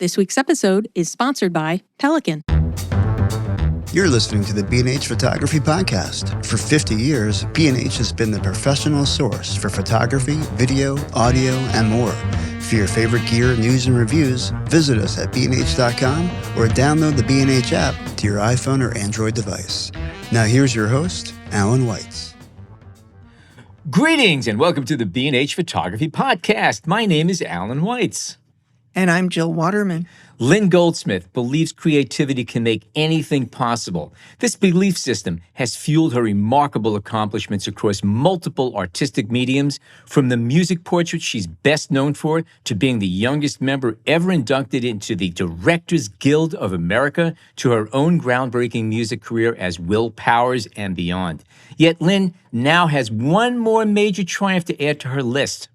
This week's episode is sponsored by Pelican. You're listening to the B&H Photography Podcast. For 50 years, B&H has been the professional source for photography, video, audio, and more. For your favorite gear, news, and reviews, visit us at bnh.com or download the B&H app to your iPhone or Android device. Now here's your host, Alan Weitz. Greetings and welcome to the B&H Photography Podcast. My name is Alan Weitz. And I'm Jill Waterman. Lynn Goldsmith believes creativity can make anything possible. This belief system has fueled her remarkable accomplishments across multiple artistic mediums, from the music portraits she's best known for to being the youngest member ever inducted into the Directors Guild of America to her own groundbreaking music career as Will Powers and beyond. Yet Lynn now has one more major triumph to add to her list.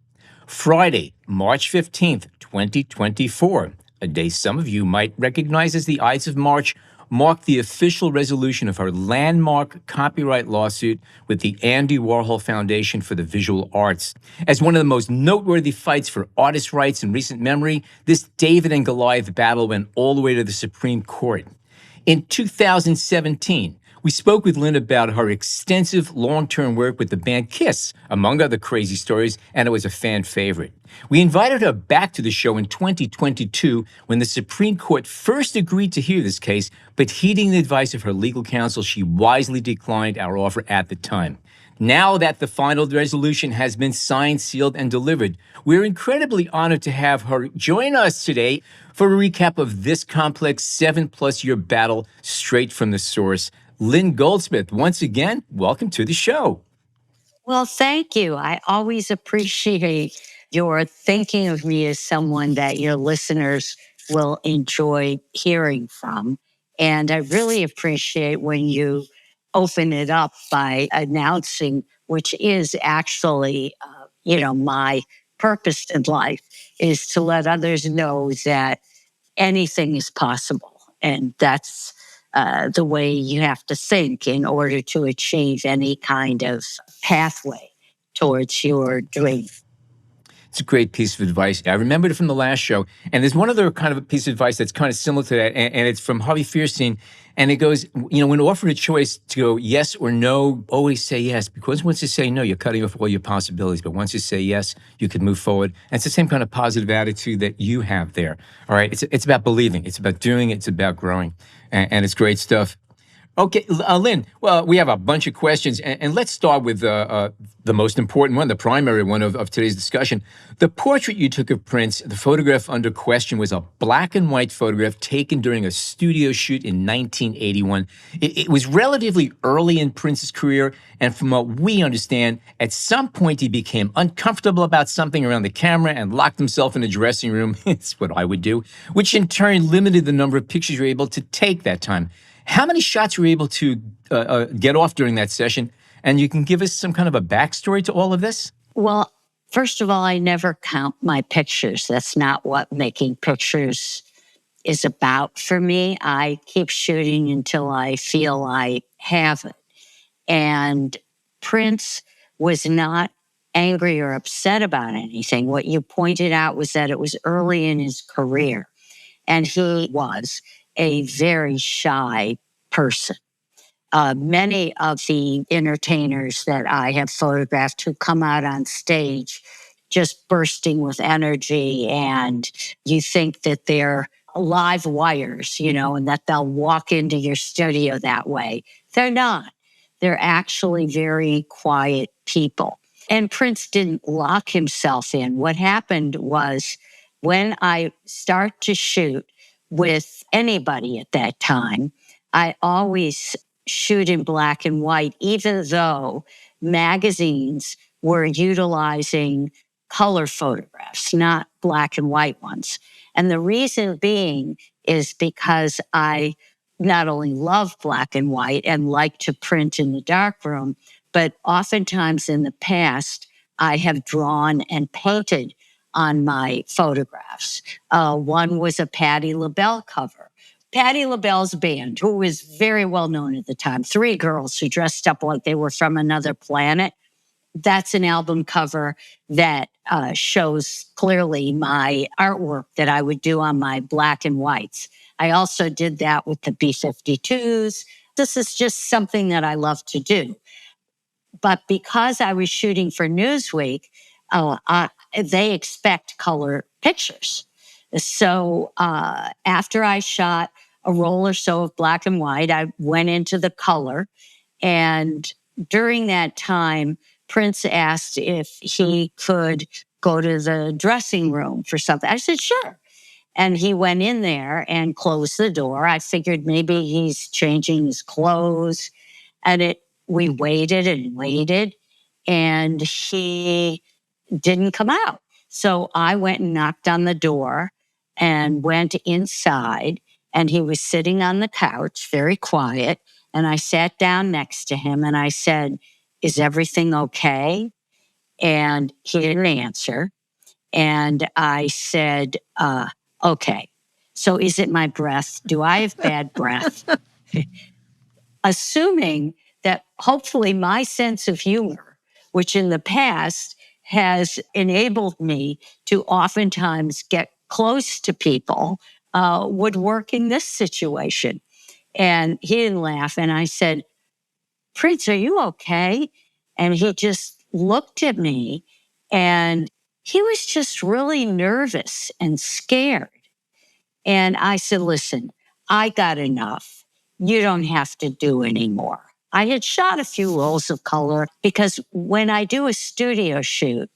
Friday, March 15th, 2024. A day some of you might recognize as the Ides of March, marked the official resolution of her landmark copyright lawsuit with the Andy Warhol Foundation for the Visual Arts. As one of the most noteworthy fights for artist rights in recent memory, this David and Goliath battle went all the way to the Supreme Court. In 2017, we spoke with Lynn about her extensive long-term work with the band Kiss, among other crazy stories, and it was a fan favorite. We invited her back to the show in 2022 when the Supreme Court first agreed to hear this case, but heeding the advice of her legal counsel, she wisely declined our offer at the time. Now that the final resolution has been signed, sealed, and delivered, we're incredibly honored to have her join us today for a recap of this complex 7+ year battle straight from the source. Lynn Goldsmith, once again, welcome to the show. Well, thank you. I always appreciate your thinking of me as someone that your listeners will enjoy hearing from. And I really appreciate when you open it up by announcing, which is actually, my purpose in life, is to let others know that anything is possible. And that's the way you have to think in order to achieve any kind of pathway towards your dream. It's a great piece of advice. I remembered it from the last show. And there's one other kind of a piece of advice that's kind of similar to that, and it's from Harvey Fierstein. And it goes, when offered a choice to go yes or no, always say yes. Because once you say no, you're cutting off all your possibilities. But once you say yes, you can move forward. And it's the same kind of positive attitude that you have there. All right? It's about believing. It's about doing. It's about growing. And it's great stuff. Okay, Lynn, well, we have a bunch of questions, and let's start with the most important one, the primary one of today's discussion. The portrait you took of Prince, the photograph under question, was a black and white photograph taken during a studio shoot in 1981. It was relatively early in Prince's career, and from what we understand, at some point he became uncomfortable about something around the camera and locked himself in a dressing room. It's what I would do, which in turn limited the number of pictures you were able to take that time. How many shots were you able to get off during that session? And you can give us some kind of a backstory to all of this? Well, first of all, I never count my pictures. That's not what making pictures is about for me. I keep shooting until I feel I have it. And Prince was not angry or upset about anything. What you pointed out was that it was early in his career, and he was a very shy person. Many of the entertainers that I have photographed who come out on stage just bursting with energy, and you think that they're live wires, and that they'll walk into your studio that way. They're not. They're actually very quiet people. And Prince didn't lock himself in. What happened was when I start to shoot with anybody at that time, I always shoot in black and white, even though magazines were utilizing color photographs, not black and white ones. And the reason being is because I not only love black and white and like to print in the darkroom, but oftentimes in the past, I have drawn and painted on my photographs. One was a Patti LaBelle cover. Patti LaBelle's band, who was very well known at the time, 3 girls who dressed up like they were from another planet. that's an album cover that shows clearly my artwork that I would do on my black and whites. I also did that with the B-52s. This is just something that I love to do. But because I was shooting for Newsweek, they expect color pictures. So after I shot a roll or so of black and white, I went into the color. And during that time, Prince asked if he could go to the dressing room for something. I said, sure. And he went in there and closed the door. I figured maybe he's changing his clothes. And we waited and waited, and he didn't come out. So I went and knocked on the door and went inside, and he was sitting on the couch, very quiet. And I sat down next to him and I said, is everything okay? And he didn't answer. And I said, okay. So is it my breath? Do I have bad breath? Assuming that hopefully my sense of humor, which in the past has enabled me to oftentimes get close to people, would work in this situation. And he didn't laugh. And I said, Prince, are you okay? And he just looked at me, and he was just really nervous and scared. And I said, listen, I got enough. You don't have to do any more. I had shot a few rolls of color because when I do a studio shoot,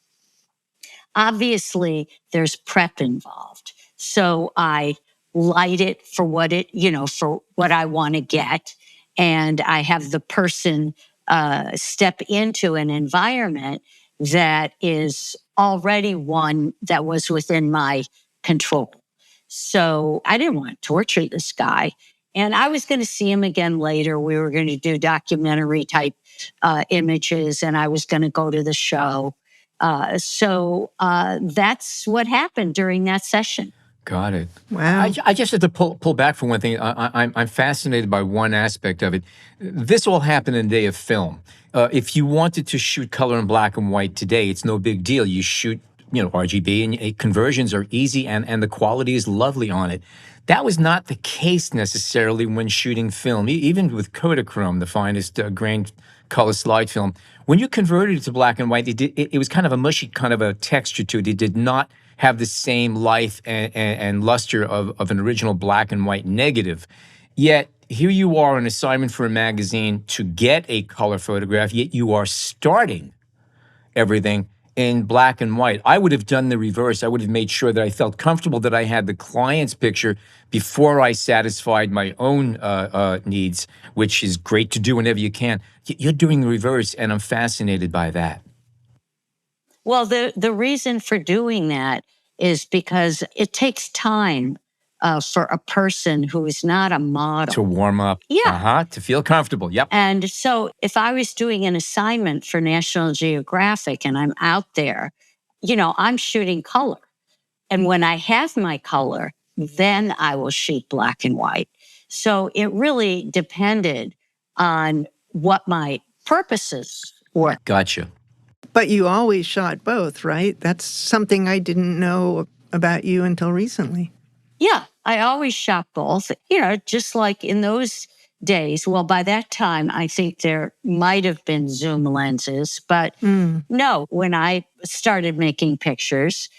obviously there's prep involved. So I light it for what for what I want to get. And I have the person step into an environment that is already one that was within my control. So I didn't want to torture this guy. And I was going to see him again later. We were going to do documentary type images, and I was going to go to the show. So that's what happened during that session. Got it. Wow. I just have to pull back for one thing. I'm fascinated by one aspect of it. This all happened in the day of film. If you wanted to shoot color in black and white today, it's no big deal. You shoot, RGB, and conversions are easy, and the quality is lovely on it. That was not the case necessarily when shooting film, even with Kodachrome, the finest grain color slide film. When you converted it to black and white, it was kind of a mushy kind of a texture to it. It did not have the same life and luster of an original black and white negative. Yet, here you are on assignment for a magazine to get a color photograph, yet you are starting everything in black and white. I would have done the reverse. I would have made sure that I felt comfortable that I had the client's picture before I satisfied my own needs, which is great to do whenever you can. You're doing the reverse, and I'm fascinated by that. Well, the reason for doing that is because it takes time for a person who is not a model To warm up. Yeah. To feel comfortable. Yep. And so if I was doing an assignment for National Geographic and I'm out there, I'm shooting color. And when I have my color, then I will shoot black and white. So it really depended on what my purposes were. Gotcha. But you always shot both, right? That's something I didn't know about you until recently. Yeah, I always shot both, just like in those days. Well, by that time, I think there might have been zoom lenses, but no, when I started making pictures,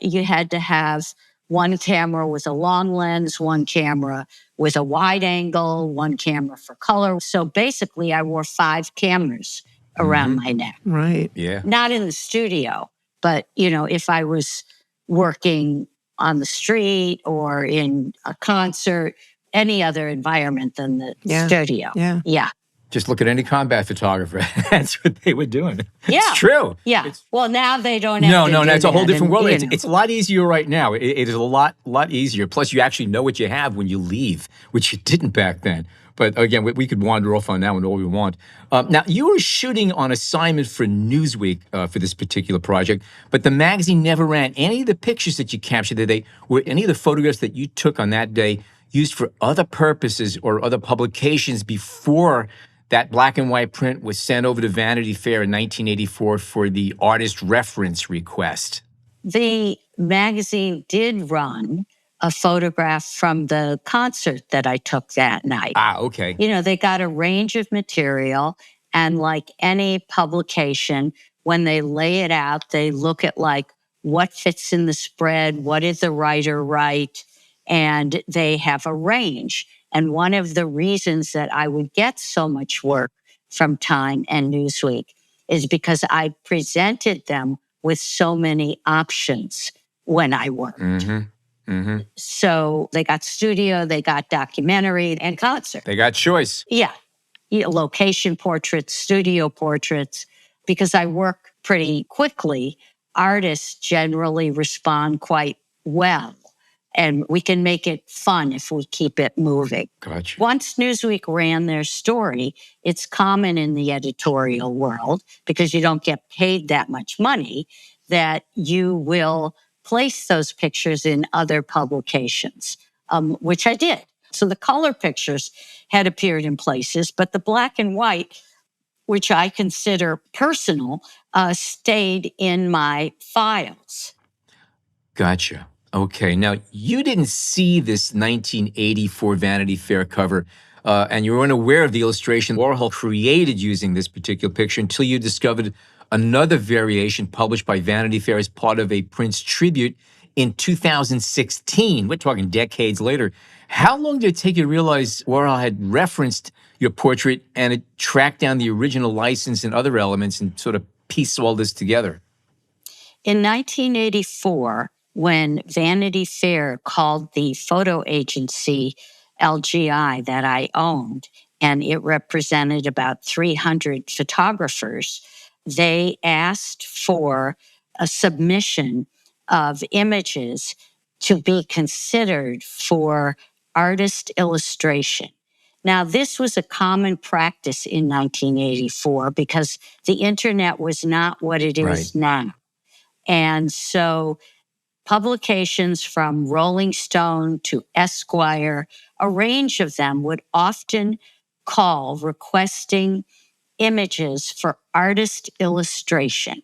you had to have one camera with a long lens, one camera with a wide angle, one camera for color. So basically, I wore 5 cameras around my neck. Right. Yeah. Not in the studio, but, if I was working on the street or in a concert, any other environment than the studio. Yeah. Just look at any combat photographer. That's what they were doing. Yeah. It's true. Yeah. Well, now they don't have to No, do it's a whole that. different And, world. It's a lot easier right now. It is a lot easier. Plus, you actually know what you have when you leave, which you didn't back then. But again, we could wander off on that one all we want. Now, you were shooting on assignment for Newsweek for this particular project, but the magazine never ran. Any of the pictures that you captured today, were any of the photographs that you took on that day used for other purposes or other publications before That black and white print was sent over to Vanity Fair in 1984 for the artist reference request. The magazine did run a photograph from the concert that I took that night. Ah, okay. You know, they got a range of material, and like any publication, when they lay it out, they look at like what fits in the spread, what did the writer write, and they have a range. And one of the reasons that I would get so much work from Time and Newsweek is because I presented them with so many options when I worked. So they got studio, they got documentary, and concert. They got choice. Yeah. Location portraits, studio portraits. Because I work pretty quickly, artists generally respond quite well. And we can make it fun if we keep it moving. Gotcha. Once Newsweek ran their story, it's common in the editorial world, because you don't get paid that much money, that you will place those pictures in other publications, which I did. So the color pictures had appeared in places, but the black and white, which I consider personal, stayed in my files. Gotcha. Okay. Now, you didn't see this 1984 Vanity Fair cover, and you were unaware of the illustration Warhol created using this particular picture until you discovered another variation published by Vanity Fair as part of a Prince tribute in 2016. We're talking decades later. How long did it take you to realize Warhol had referenced your portrait and it tracked down the original license and other elements and sort of pieced all this together? In 1984, when Vanity Fair called the photo agency LGI that I owned, and it represented about 300 photographers, they asked for a submission of images to be considered for artist illustration. Now, this was a common practice in 1984 because the internet was not what it is now. And so publications from Rolling Stone to Esquire, a range of them would often call requesting images for artist illustration.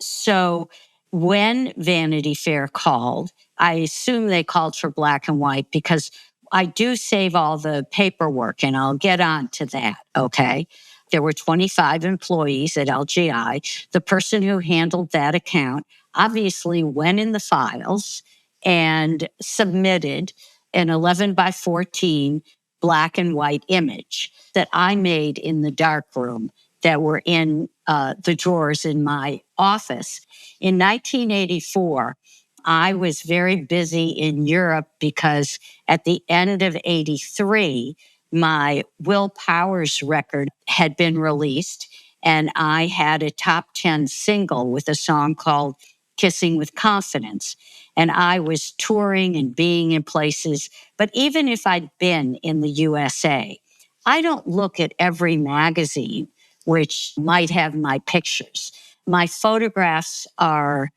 So when Vanity Fair called, I assume they called for black and white because I do save all the paperwork, and I'll get on to that, okay? There were 25 employees at LGI. The person who handled that account obviously went in the files and submitted an 11 by 14 black and white image that I made in the darkroom that were in the drawers in my office. In 1984, I was very busy in Europe because at the end of 83, my Will Powers record had been released, and I had a top 10 single with a song called Kissing with Confidence. And I was touring and being in places. But even if I'd been in the USA, I don't look at every magazine which might have my pictures. My photographs are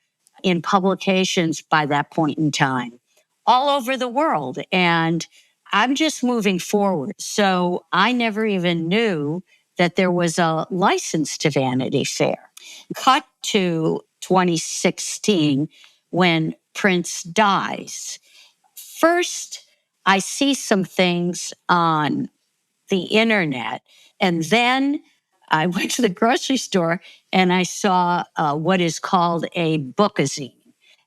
in publications by that point in time all over the world. And I'm just moving forward. So I never even knew that there was a license to Vanity Fair. Cut to 2016 when Prince dies. First, I see some things on the internet, and then I went to the grocery store and I saw what is called a bookazine.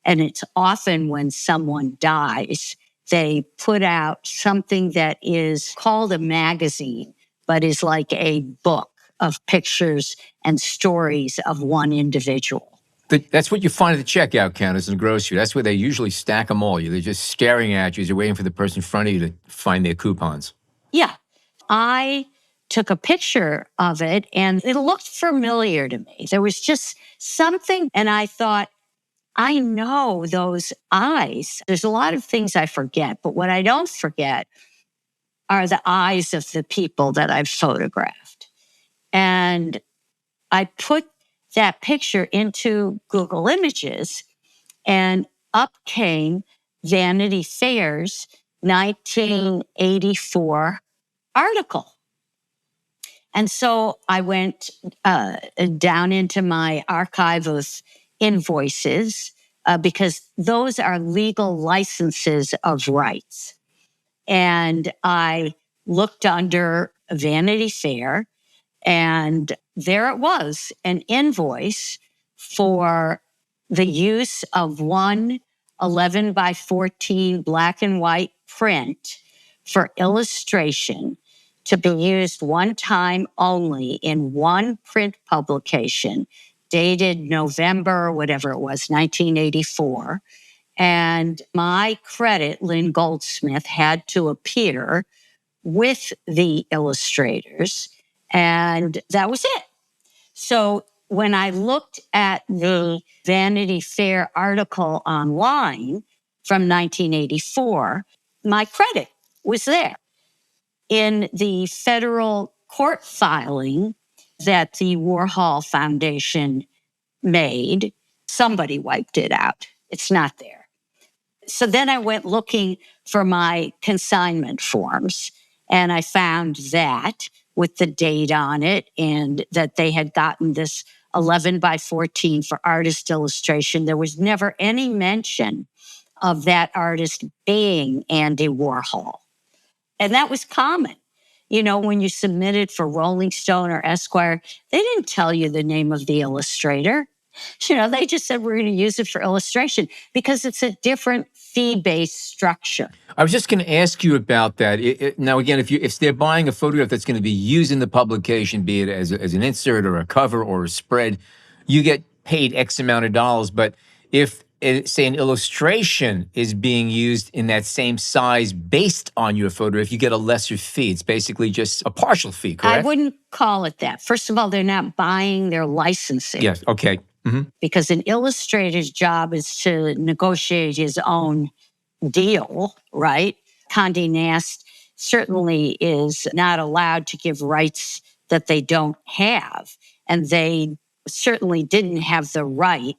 And it's often when someone dies, they put out something that is called a magazine, but is like a book of pictures and stories of one individual. That's what you find at the checkout counters in the grocery. That's where they usually stack them all. They're just staring at you as you're waiting for the person in front of you to find their coupons. Yeah. I took a picture of it and it looked familiar to me. There was just something, and I thought, I know those eyes. There's a lot of things I forget, but what I don't forget are the eyes of the people that I've photographed. And I put that picture into Google Images, and up came Vanity Fair's 1984 article. And so I went down into my archive of invoices because those are legal licenses of rights. And I looked under Vanity Fair, and there it was, an invoice for the use of one 11 by 14 black and white print for illustration to be used one time only in one print publication dated November, whatever it was, 1984. And my credit, Lynn Goldsmith, had to appear with the illustrators. And that was it. So when I looked at the Vanity Fair article online from 1984, my credit was there. In the federal court filing that the Warhol Foundation made, somebody wiped it out. It's not there. So then I went looking for my consignment forms, and I found that with the date on it, and that they had gotten this 11 by 14 for artist illustration. There was never any mention of that artist being Andy Warhol. And that was common. You know, when you submitted for Rolling Stone or Esquire, they didn't tell you the name of the illustrator. You know, they just said, we're going to use it for illustration because it's a different fee-based structure. I was just going to ask you about that. Now, again, if they're buying a photograph that's going to be used in the publication, be it as an insert or a cover or a spread, you get paid X amount of dollars. But if, say, an illustration is being used in that same size based on your photograph, you get a lesser fee. It's basically just a partial fee, correct? I wouldn't call it that. First of all, they're not buying, ththey're licensing. Yes, okay. Mm-hmm. Because an illustrator's job is to negotiate his own deal, right? Condé Nast certainly is not allowed to give rights that they don't have. And they certainly didn't have the right.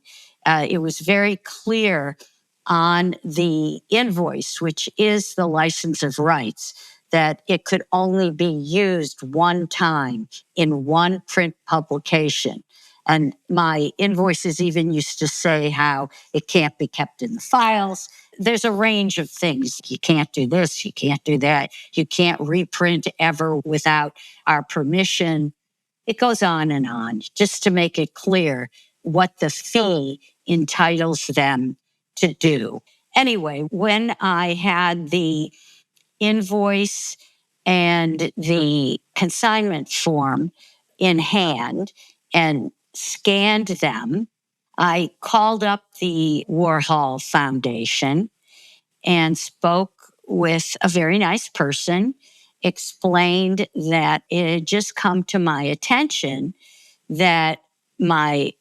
It was very clear on the invoice, which is the license of rights, that it could only be used one time in one print publication. And my invoices even used to say how it can't be kept in the files. There's a range of things. You can't do this, you can't do that. You can't reprint ever without our permission. It goes on, just to make it clear what the fee entitles them to do. Anyway, when I had the invoice and the consignment form in hand and scanned them, I called up the Warhol Foundation and spoke with a very nice person, explained that it had just come to my attention that my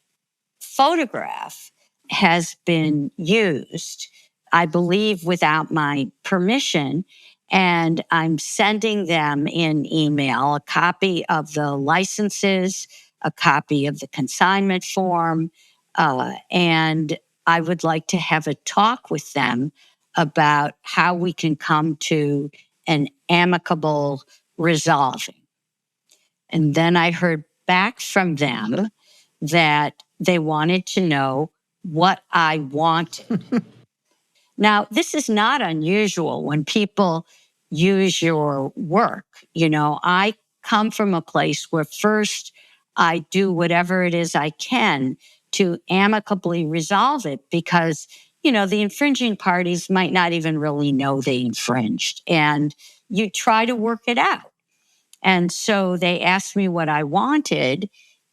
photograph has been used, I believe, without my permission. And I'm sending them in email a copy of the licenses, a copy of the consignment form, and I would like to have a talk with them about how we can come to an amicable resolving. And then I heard back from them that they wanted to know what I wanted. Now, this is not unusual when people use your work. You know, I come from a place where first I do whatever it is I can to amicably resolve it because, you know, the infringing parties might not even really know they infringed. And you try to work it out. And so they asked me what I wanted.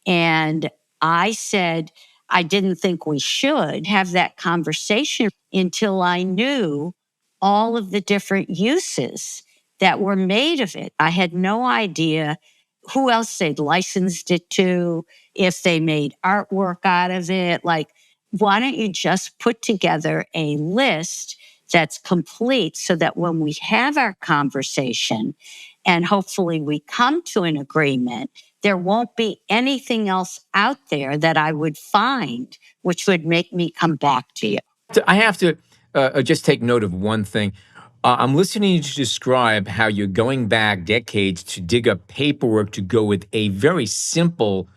And I said, I didn't think we should have that conversation until I knew all of the different uses that were made of it. I had no idea who else they'd licensed it to, if they made artwork out of it. Like, why don't you just put together a list that's complete so that when we have our conversation and hopefully we come to an agreement, there won't be anything else out there that I would find which would make me come back to you. I have to just take note of one thing. I'm listening to you describe how you're going back decades to dig up paperwork to go with a very simple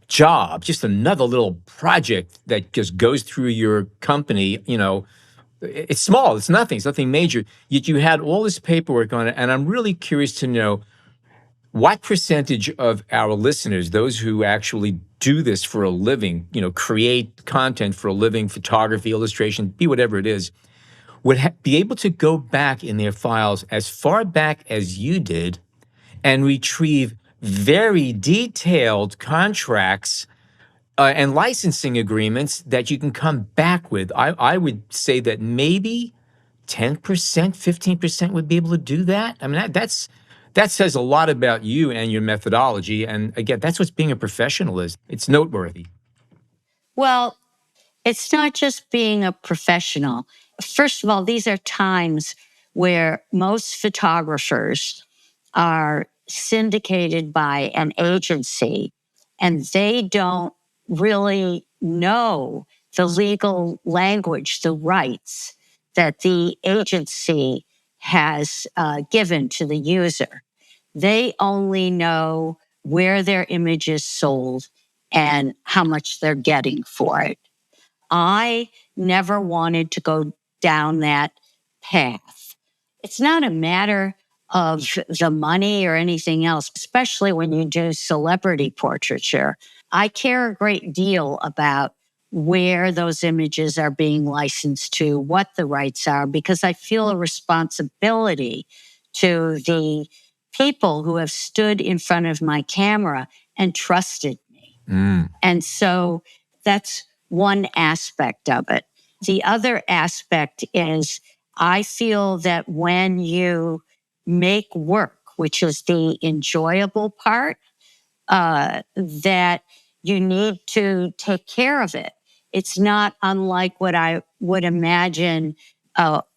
job, just another little project that just goes through your company. It's small, it's nothing major. Yet you had all this paperwork on it. And I'm really curious to know what percentage of our listeners, those who actually do this for a living, create content for a living, photography, illustration, be whatever it is, would be able to go back in their files as far back as you did and retrieve very detailed contracts and licensing agreements that you can come back with. I would say that maybe 10%, 15% would be able to do that. I mean, that says a lot about you and your methodology. And again, that's what being a professional is. It's noteworthy. Well, it's not just being a professional. First of all, these are times where most photographers are syndicated by an agency and they don't really know the legal language, the rights that the agency has given to the user. They only know where their image is sold and how much they're getting for it. I never wanted to go down that path. It's not a matter of the money or anything else, especially when you do celebrity portraiture. I care a great deal about where those images are being licensed to, what the rights are, because I feel a responsibility to the people who have stood in front of my camera and trusted me. And so that's one aspect of it. The other aspect is I feel that when you make work, which is the enjoyable part, that you need to take care of it. It's not unlike what I would imagine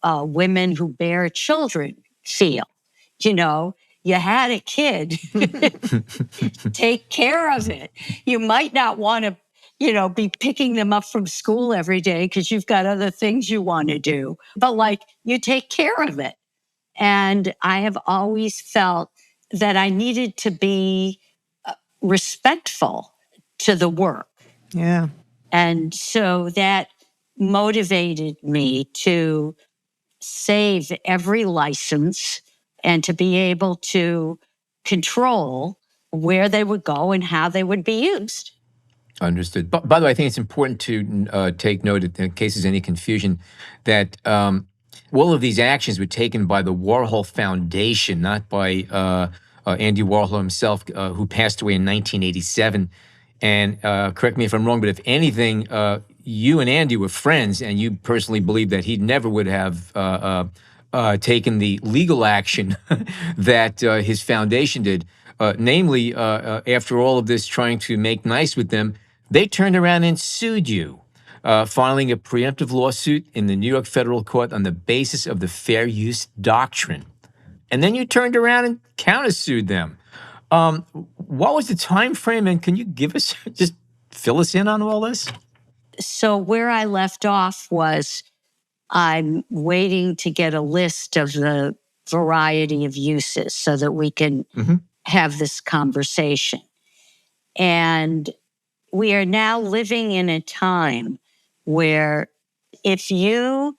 women who bear children feel. You had a kid, take care of it. You might not want to, be picking them up from school every day because you've got other things you want to do. But you take care of it. And I have always felt that I needed to be respectful to the work. Yeah. And so that motivated me to save every license and to be able to control where they would go and how they would be used. Understood. But by the way, I think it's important to take note, in case there's any confusion, that all of these actions were taken by the Warhol Foundation, not by Andy Warhol himself, who passed away in 1987. And correct me if I'm wrong, but if anything, you and Andy were friends, and you personally believe that he never would have taken the legal action that his foundation did. Namely, after all of this trying to make nice with them, they turned around and sued you, filing a preemptive lawsuit in the New York federal court on the basis of the fair use doctrine. And then you turned around and countersued them. What was the time frame, and can you just fill us in on all this? So where I left off was I'm waiting to get a list of the variety of uses so that we can have this conversation. And we are now living in a time where if you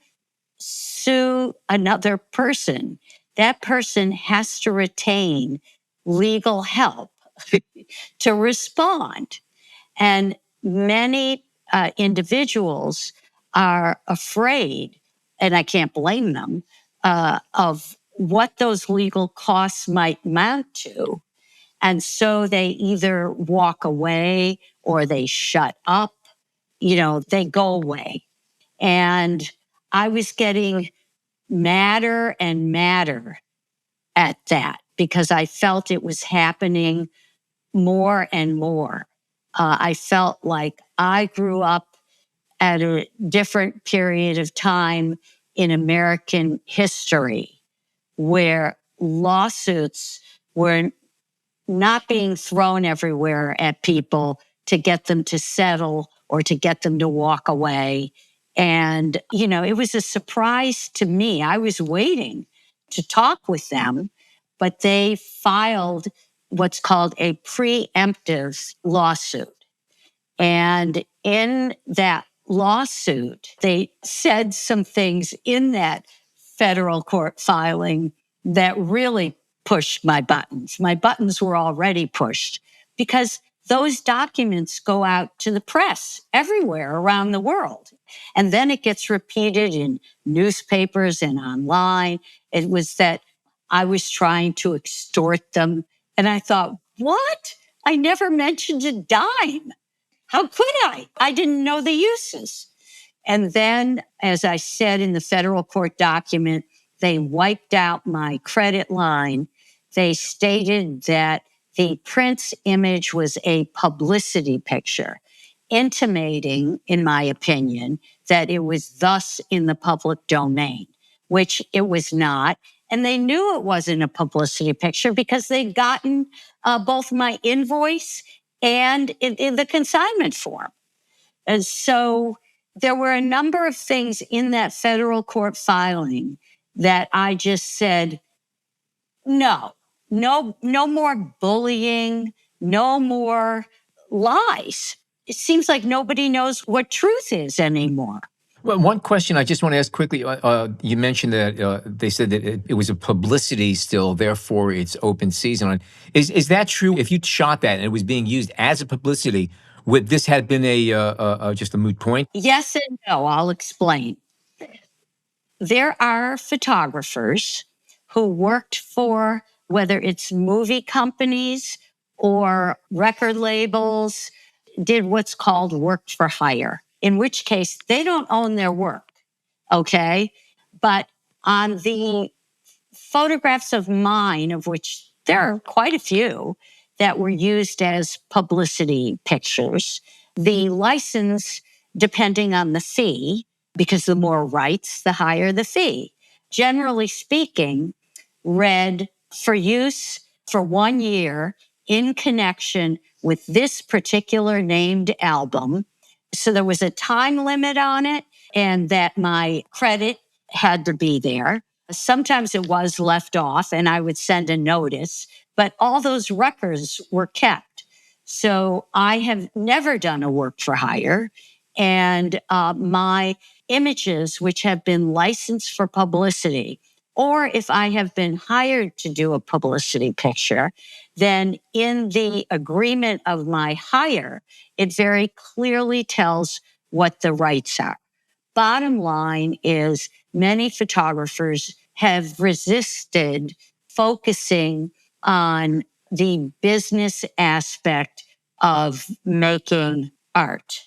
sue another person, that person has to retain legal help to respond. And many individuals are afraid, and I can't blame them, of what those legal costs might amount to. And so they either walk away or they shut up, they go away. And I was getting madder and madder at that because I felt it was happening more and more. I felt like I grew up at a different period of time in American history where lawsuits were not being thrown everywhere at people to get them to settle or to get them to walk away. And, it was a surprise to me. I was waiting to talk with them, but they filed what's called a preemptive lawsuit. And in that lawsuit, they said some things in that federal court filing that really pushed my buttons. My buttons were already pushed because those documents go out to the press everywhere around the world. And then it gets repeated in newspapers and online. It was that I was trying to extort them. And I thought, what? I never mentioned a dime. How could I? I didn't know the uses. And then, as I said in the federal court document, they wiped out my credit line. They stated that the Prince image was a publicity picture, intimating, in my opinion, that it was thus in the public domain, which it was not. And they knew it wasn't a publicity picture because they'd gotten both my invoice and in the consignment form. And so there were a number of things in that federal court filing that I just said, no more bullying, no more lies. It seems like nobody knows what truth is anymore. Well, one question I just want to ask quickly. You mentioned that they said that it was a publicity still, therefore it's open season. Is that true? If you shot that and it was being used as a publicity, would this have been just a moot point? Yes and no. I'll explain. There are photographers who worked for, whether it's movie companies or record labels, did what's called work for hire, in which case they don't own their work. Okay. But on the photographs of mine, of which there are quite a few that were used as publicity pictures, the license, depending on the fee, because the more rights, the higher the fee. Generally speaking, read for use for 1 year in connection with this particular named album. So there was a time limit on it, and that my credit had to be there. Sometimes it was left off and I would send a notice, but all those records were kept. So I have never done a work for hire. And my images, which have been licensed for publicity, or if I have been hired to do a publicity picture, then in the agreement of my hire, it very clearly tells what the rights are. Bottom line is many photographers have resisted focusing on the business aspect of making art.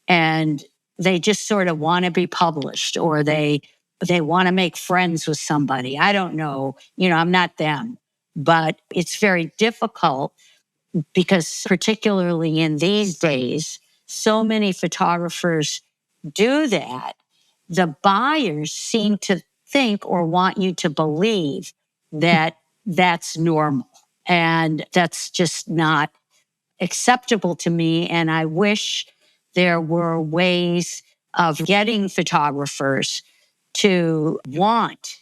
And they just sort of want to be published, or they want to make friends with somebody. I don't know. I'm not them. But it's very difficult because particularly in these days, so many photographers do that. The buyers seem to think or want you to believe that that's normal. And that's just not acceptable to me. And I wish there were ways of getting photographers to want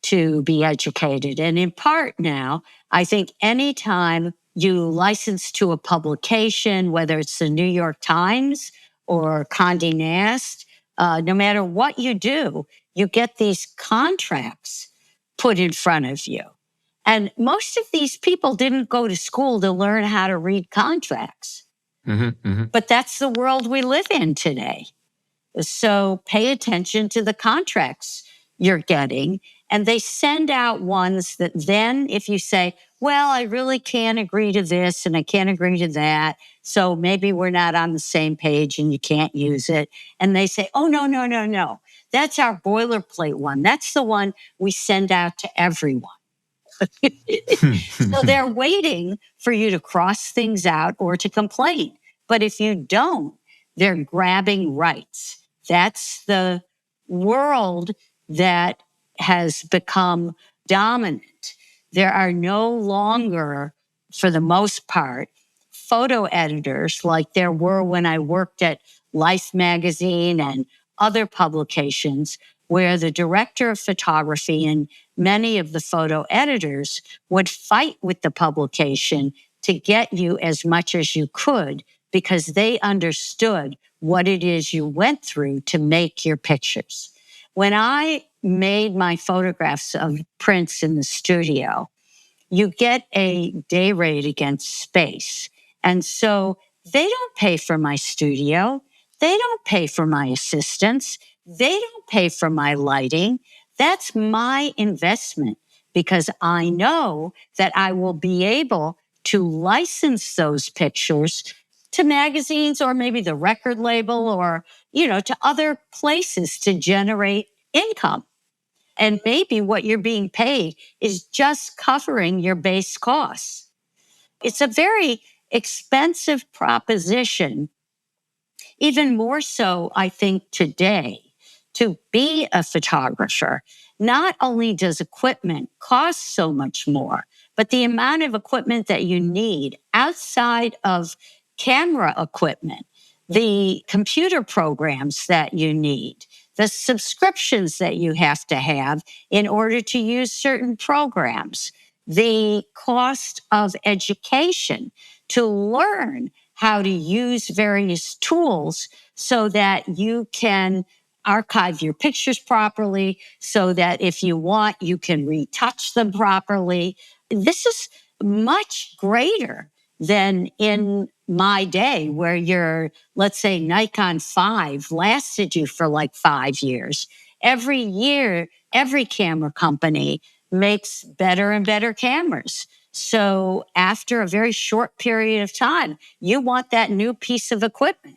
to be educated. And in part now, I think anytime you license to a publication, whether it's the New York Times or Condé Nast, no matter what you do, you get these contracts put in front of you. And most of these people didn't go to school to learn how to read contracts. But that's the world we live in today. So pay attention to the contracts you're getting. And they send out ones that then, if you say, well, I really can't agree to this and I can't agree to that, so maybe we're not on the same page and you can't use it. And they say, oh, no. That's our boilerplate one. That's the one we send out to everyone. So they're waiting for you to cross things out or to complain. But if you don't, they're grabbing rights. That's the world that has become dominant. There are no longer, for the most part, photo editors like there were when I worked at Life magazine and other publications where the director of photography and many of the photo editors would fight with the publication to get you as much as you could because they understood what it is you went through to make your pictures. When I made my photographs of prints in the studio, you get a day rate against space. And so they don't pay for my studio. They don't pay for my assistants. They don't pay for my lighting. That's my investment because I know that I will be able to license those pictures to magazines or maybe the record label or, to other places to generate income. And maybe what you're being paid is just covering your base costs. It's a very expensive proposition, even more so, I think, today, to be a photographer. Not only does equipment cost so much more, but the amount of equipment that you need outside of camera equipment, the computer programs that you need, the subscriptions that you have to have in order to use certain programs, the cost of education to learn how to use various tools so that you can archive your pictures properly, so that if you want, you can retouch them properly. This is much greater than in my day where your, let's say, Nikon 5 lasted you for like 5 years. Every year, every camera company makes better and better cameras. So after a very short period of time, you want that new piece of equipment.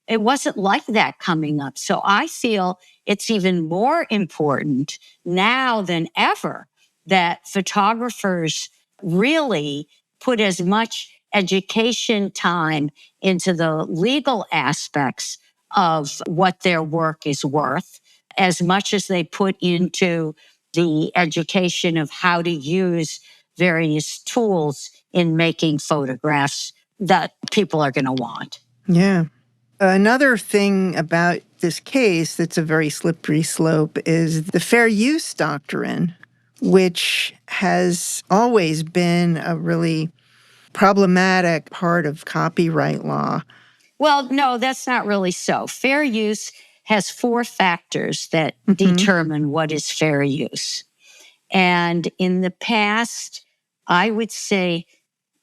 It wasn't like that coming up. So I feel it's even more important now than ever that photographers really put as much education time into the legal aspects of what their work is worth, as much as they put into the education of how to use various tools in making photographs that people are going to want. Yeah. Another thing about this case that's a very slippery slope is the fair use doctrine, which has always been a really problematic part of copyright law. Well, no, that's not really so. Fair use has 4 factors that determine what is fair use. And in the past, I would say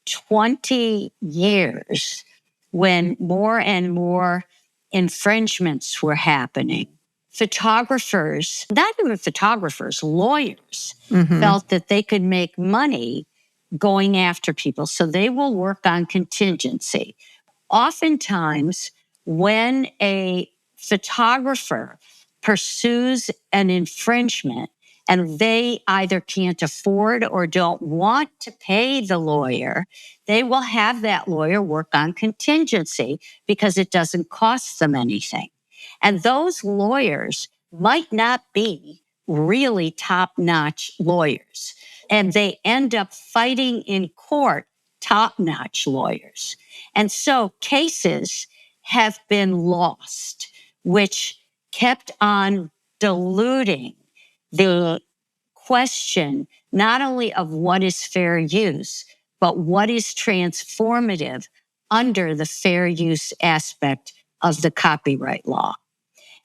20 years, when more and more infringements were happening, photographers, not even photographers, lawyers, felt that they could make money going after people. So they will work on contingency. Oftentimes, when a photographer pursues an infringement and they either can't afford or don't want to pay the lawyer, they will have that lawyer work on contingency because it doesn't cost them anything. And those lawyers might not be really top-notch lawyers. And they end up fighting in court top-notch lawyers. And so cases have been lost, which kept on diluting the question not only of what is fair use, but what is transformative under the fair use aspect of the copyright law.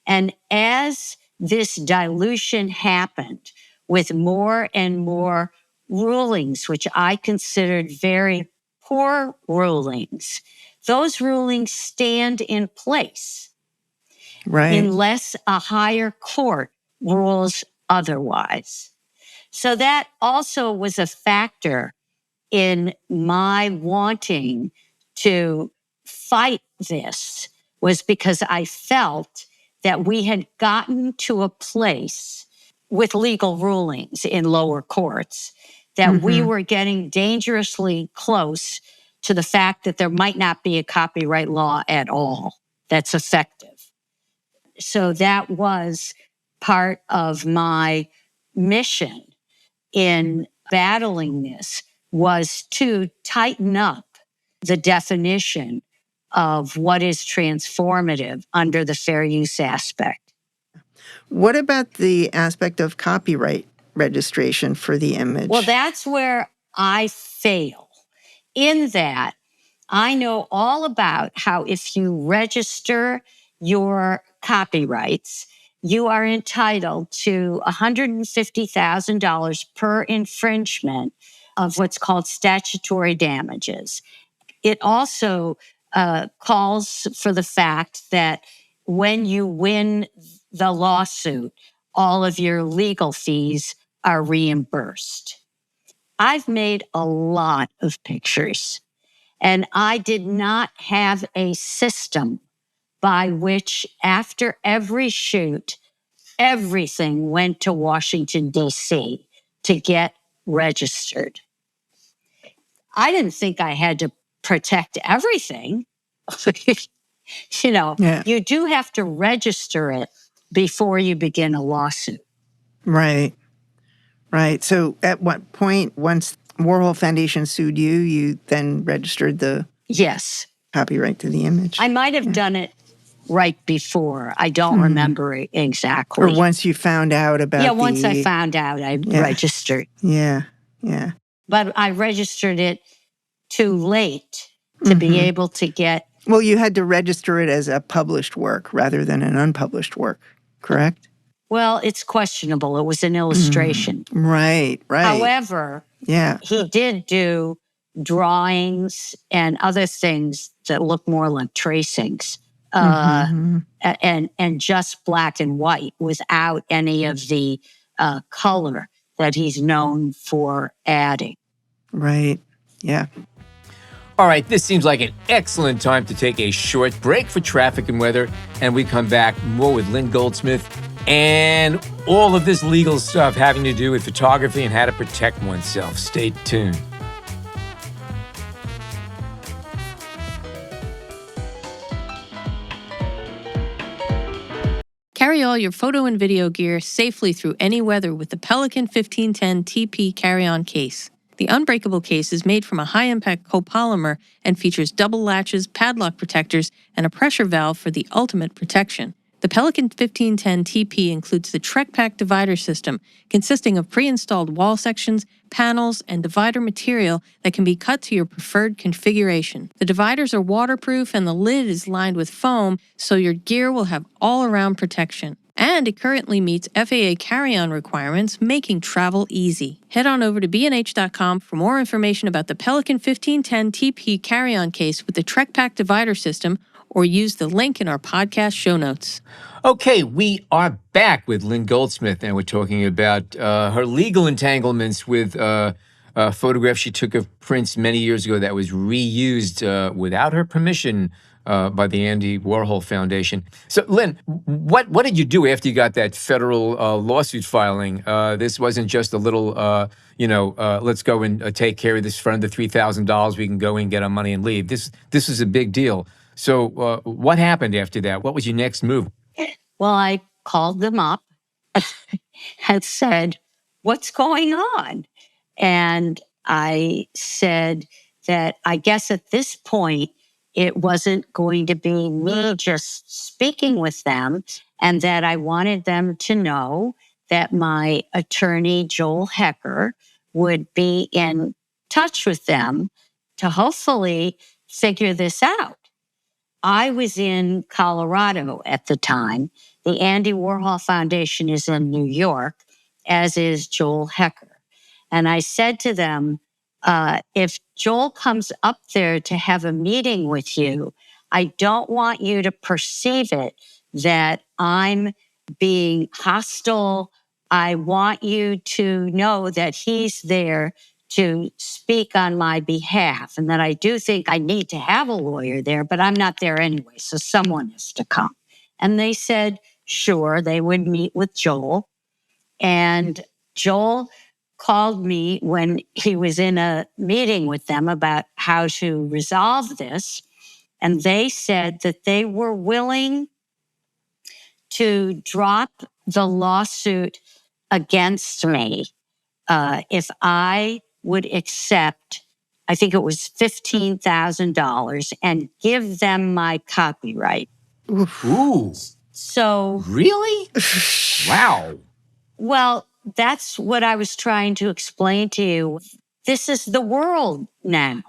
And as this dilution happened with more and more rulings, which I considered very poor rulings, those rulings stand in place unless a higher court rules otherwise. So that also was a factor in my wanting to fight this, was because I felt that we had gotten to a place with legal rulings in lower courts that we were getting dangerously close to the fact that there might not be a copyright law at all that's effective. So that was part of my mission in battling this, was to tighten up the definition of what is transformative under the fair use aspect. What about the aspect of copyright registration for the image? Well, that's where I fail. In that, I know all about how if you register your copyrights, you are entitled to $150,000 per infringement of what's called statutory damages. It also calls for the fact that when you win the lawsuit, all of your legal fees are reimbursed. I've made a lot of pictures, and I did not have a system by which, after every shoot, everything went to Washington, D.C. to get registered. I didn't think I had to protect everything. Yeah. You do have to register it before you begin a lawsuit. Right. Right. So at what point, once Warhol Foundation sued you, you then registered the Yes. copyright to the image? I might have done it right before. I don't remember it exactly. Or once you found out about once I found out, I registered. Yeah. But I registered it too late to be able to get. Well, you had to register it as a published work rather than an unpublished work, correct? Well, it's questionable. It was an illustration. Right. However, he did do drawings and other things that look more like tracings, and just black and white without any of the color that he's known for adding. Right. Yeah. All right, this seems like an excellent time to take a short break for traffic and weather, and we come back more with Lynn Goldsmith and all of this legal stuff having to do with photography and how to protect oneself. Stay tuned. Carry all your photo and video gear safely through any weather with the Pelican 1510 TP carry-on case. The unbreakable case is made from a high-impact copolymer and features double latches, padlock protectors, and a pressure valve for the ultimate protection. The Pelican 1510 TP includes the Trek Pack divider system, consisting of pre-installed wall sections, panels, and divider material that can be cut to your preferred configuration. The dividers are waterproof and the lid is lined with foam, so your gear will have all-around protection. And it currently meets FAA carry-on requirements, making travel easy. Head on over to bnh.com for more information about the Pelican 1510 TP carry-on case with the Trek Pack divider system, or use the link in our podcast show notes. Okay, we are back with Lynn Goldsmith, and we're talking about her legal entanglements with a photograph she took of Prince many years ago that was reused without her permission by the Andy Warhol Foundation. So, Lynn, what did you do after you got that federal lawsuit filing? This wasn't just a little, let's go and take care of this for under $3,000. We can go and get our money and leave. This was a big deal. So what happened after that? What was your next move? Well, I called them up and said, what's going on? And I said that I guess at this point, it wasn't going to be me just speaking with them, and that I wanted them to know that my attorney, Joel Hecker, would be in touch with them to hopefully figure this out. I was in Colorado at the time. The Andy Warhol Foundation is in New York, as is Joel Hecker. And I said to them, if Joel comes up there to have a meeting with you, I don't want you to perceive it that I'm being hostile. I want you to know that he's there to speak on my behalf, and that I do think I need to have a lawyer there, but I'm not there anyway, so someone has to come. And they said, sure, they would meet with Joel. And Joel called me when he was in a meeting with them about how to resolve this. And they said that they were willing to drop the lawsuit against me if I would accept, I think it was $15,000, and give them my copyright. Ooh. So, Really? Wow. well, that's what I was trying to explain to you. This is the world now.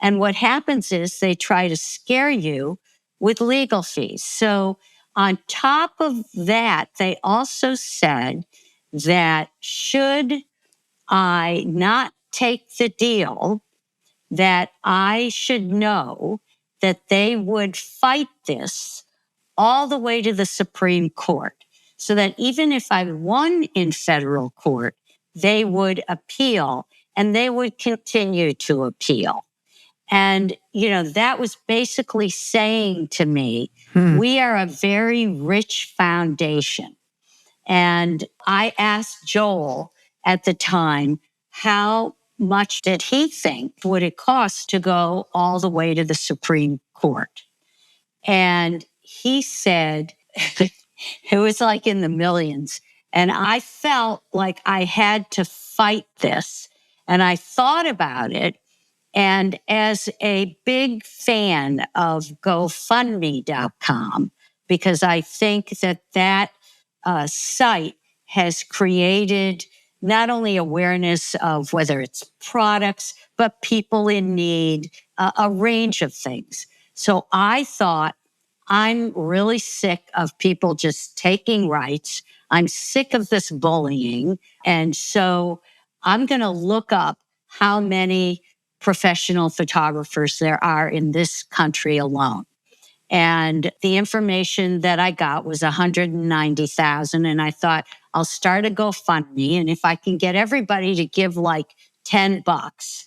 And what happens is they try to scare you with legal fees. So, on top of that, they also said that should I not take the deal, that I should know that they would fight this all the way to the Supreme Court. So that even if I won in federal court, they would appeal and they would continue to appeal. And, that was basically saying to me, we are a very rich foundation. And I asked Joel at the time, how much did he think would it cost to go all the way to the Supreme Court? And he said it was like in the millions. And I felt like I had to fight this. And I thought about it. And as a big fan of GoFundMe.com, because I think that site has created not only awareness of whether it's products, but people in need, a range of things. So I thought, I'm really sick of people just taking rights. I'm sick of this bullying. And so I'm going to look up how many professional photographers there are in this country alone. And the information that I got was 190,000. And I thought, I'll start a GoFundMe. And if I can get everybody to give like $10,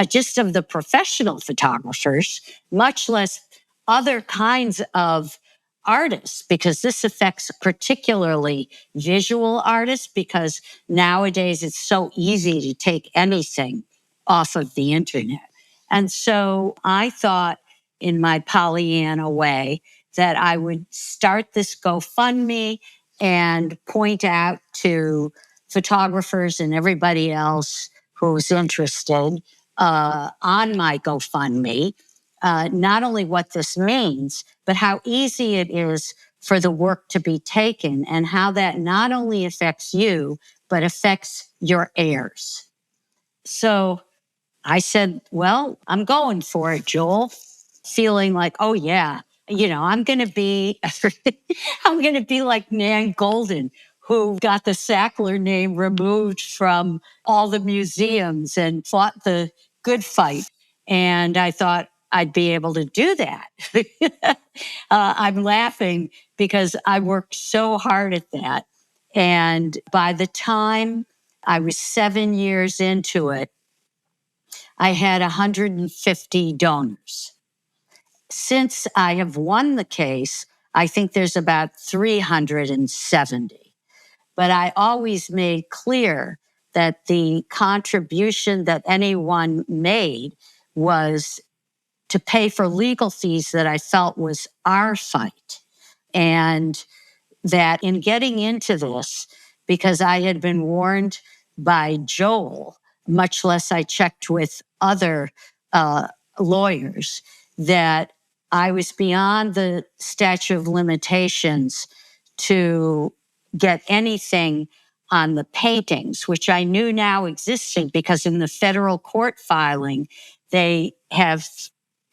just of the professional photographers, much less other kinds of artists, because this affects particularly visual artists, because nowadays it's so easy to take anything off of the internet. And so I thought, in my Pollyanna way, that I would start this GoFundMe and point out to photographers and everybody else who's interested on my GoFundMe, not only what this means, but how easy it is for the work to be taken and how that not only affects you, but affects your heirs. So I said, well, I'm going for it, Joel. Feeling like, oh yeah, I'm going to be, I'm going to be like Nan Golden, who got the Sackler name removed from all the museums and fought the good fight. And I thought I'd be able to do that. I'm laughing because I worked so hard at that. And by the time I was 7 years into it, I had 150 donors. Since I have won the case, I think there's about 370. But I always made clear that the contribution that anyone made was to pay for legal fees that I felt was our fight. And that in getting into this, because I had been warned by Joel, much less I checked with other lawyers, that I was beyond the statute of limitations to get anything on the paintings, which I knew now existed because in the federal court filing, they have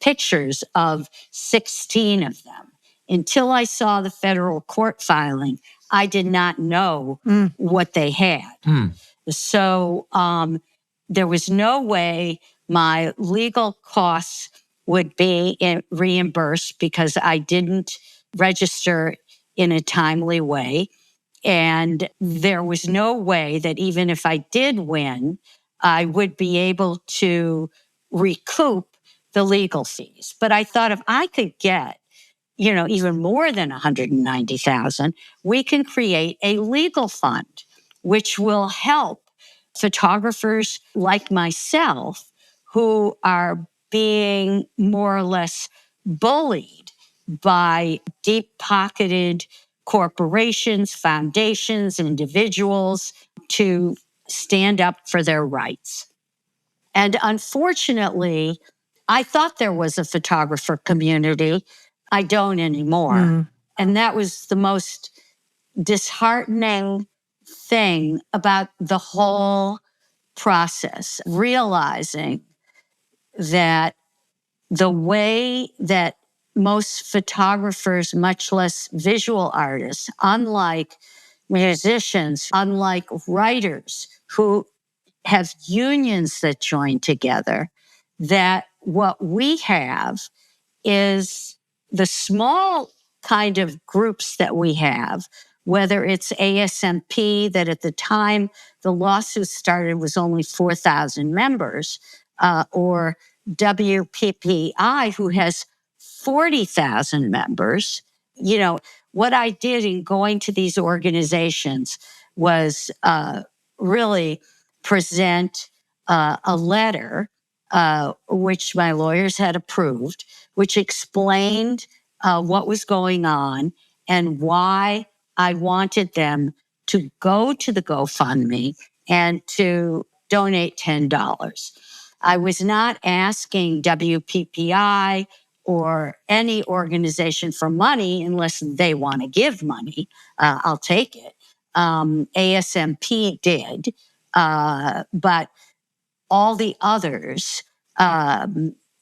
pictures of 16 of them. Until I saw the federal court filing, I did not know what they had. So there was no way my legal costs would be reimbursed because I didn't register in a timely way. And there was no way that even if I did win, I would be able to recoup the legal fees. But I thought if I could get even more than 190,000, we can create a legal fund, which will help photographers like myself who are being more or less bullied by deep-pocketed corporations, foundations, individuals to stand up for their rights. And unfortunately, I thought there was a photographer community. I don't anymore. And that was the most disheartening thing about the whole process, realizing that the way that most photographers, much less visual artists, unlike musicians, unlike writers who have unions that join together, that what we have is the small kind of groups that we have, whether it's ASMP, that at the time the lawsuit started was only 4,000 members, or WPPI, who has 40,000 members. You know, what I did in going to these organizations was really present a letter, which my lawyers had approved, which explained what was going on and why I wanted them to go to the GoFundMe and to donate $10. I was not asking WPPI or any organization for money unless they want to give money. I'll take it. ASMP did, but all the others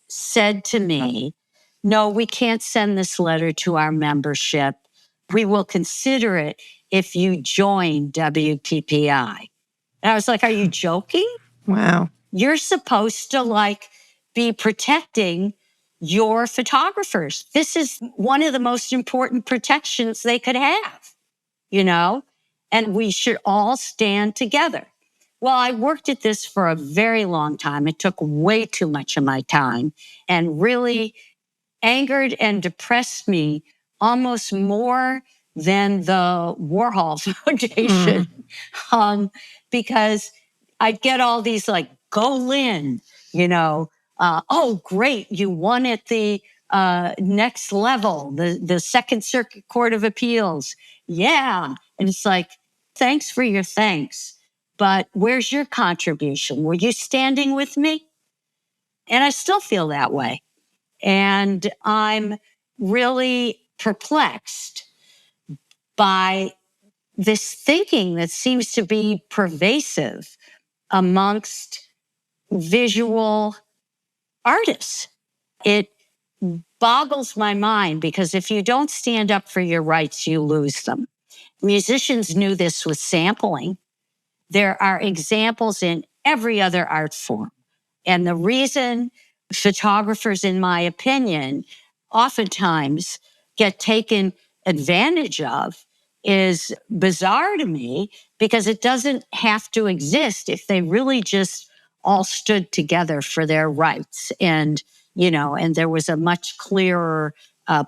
said to me, no, we can't send this letter to our membership. We will consider it if you join WPPI. And I was like, are you joking? Wow. You're supposed to be protecting your photographers. This is one of the most important protections they could have, and we should all stand together. Well, I worked at this for a very long time. It took way too much of my time and really angered and depressed me almost more than the Warhol Foundation, because I'd get all these go Lynn, oh, great, you won at the next level, the Second Circuit Court of Appeals. Yeah. And it's like, thanks for your thanks. But where's your contribution? Were you standing with me? And I still feel that way. And I'm really perplexed by this thinking that seems to be pervasive amongst visual artists. It boggles my mind because if you don't stand up for your rights, you lose them. Musicians knew this with sampling. There are examples in every other art form. And the reason photographers, in my opinion, oftentimes get taken advantage of is bizarre to me, because it doesn't have to exist if they really just all stood together for their rights. And there was a much clearer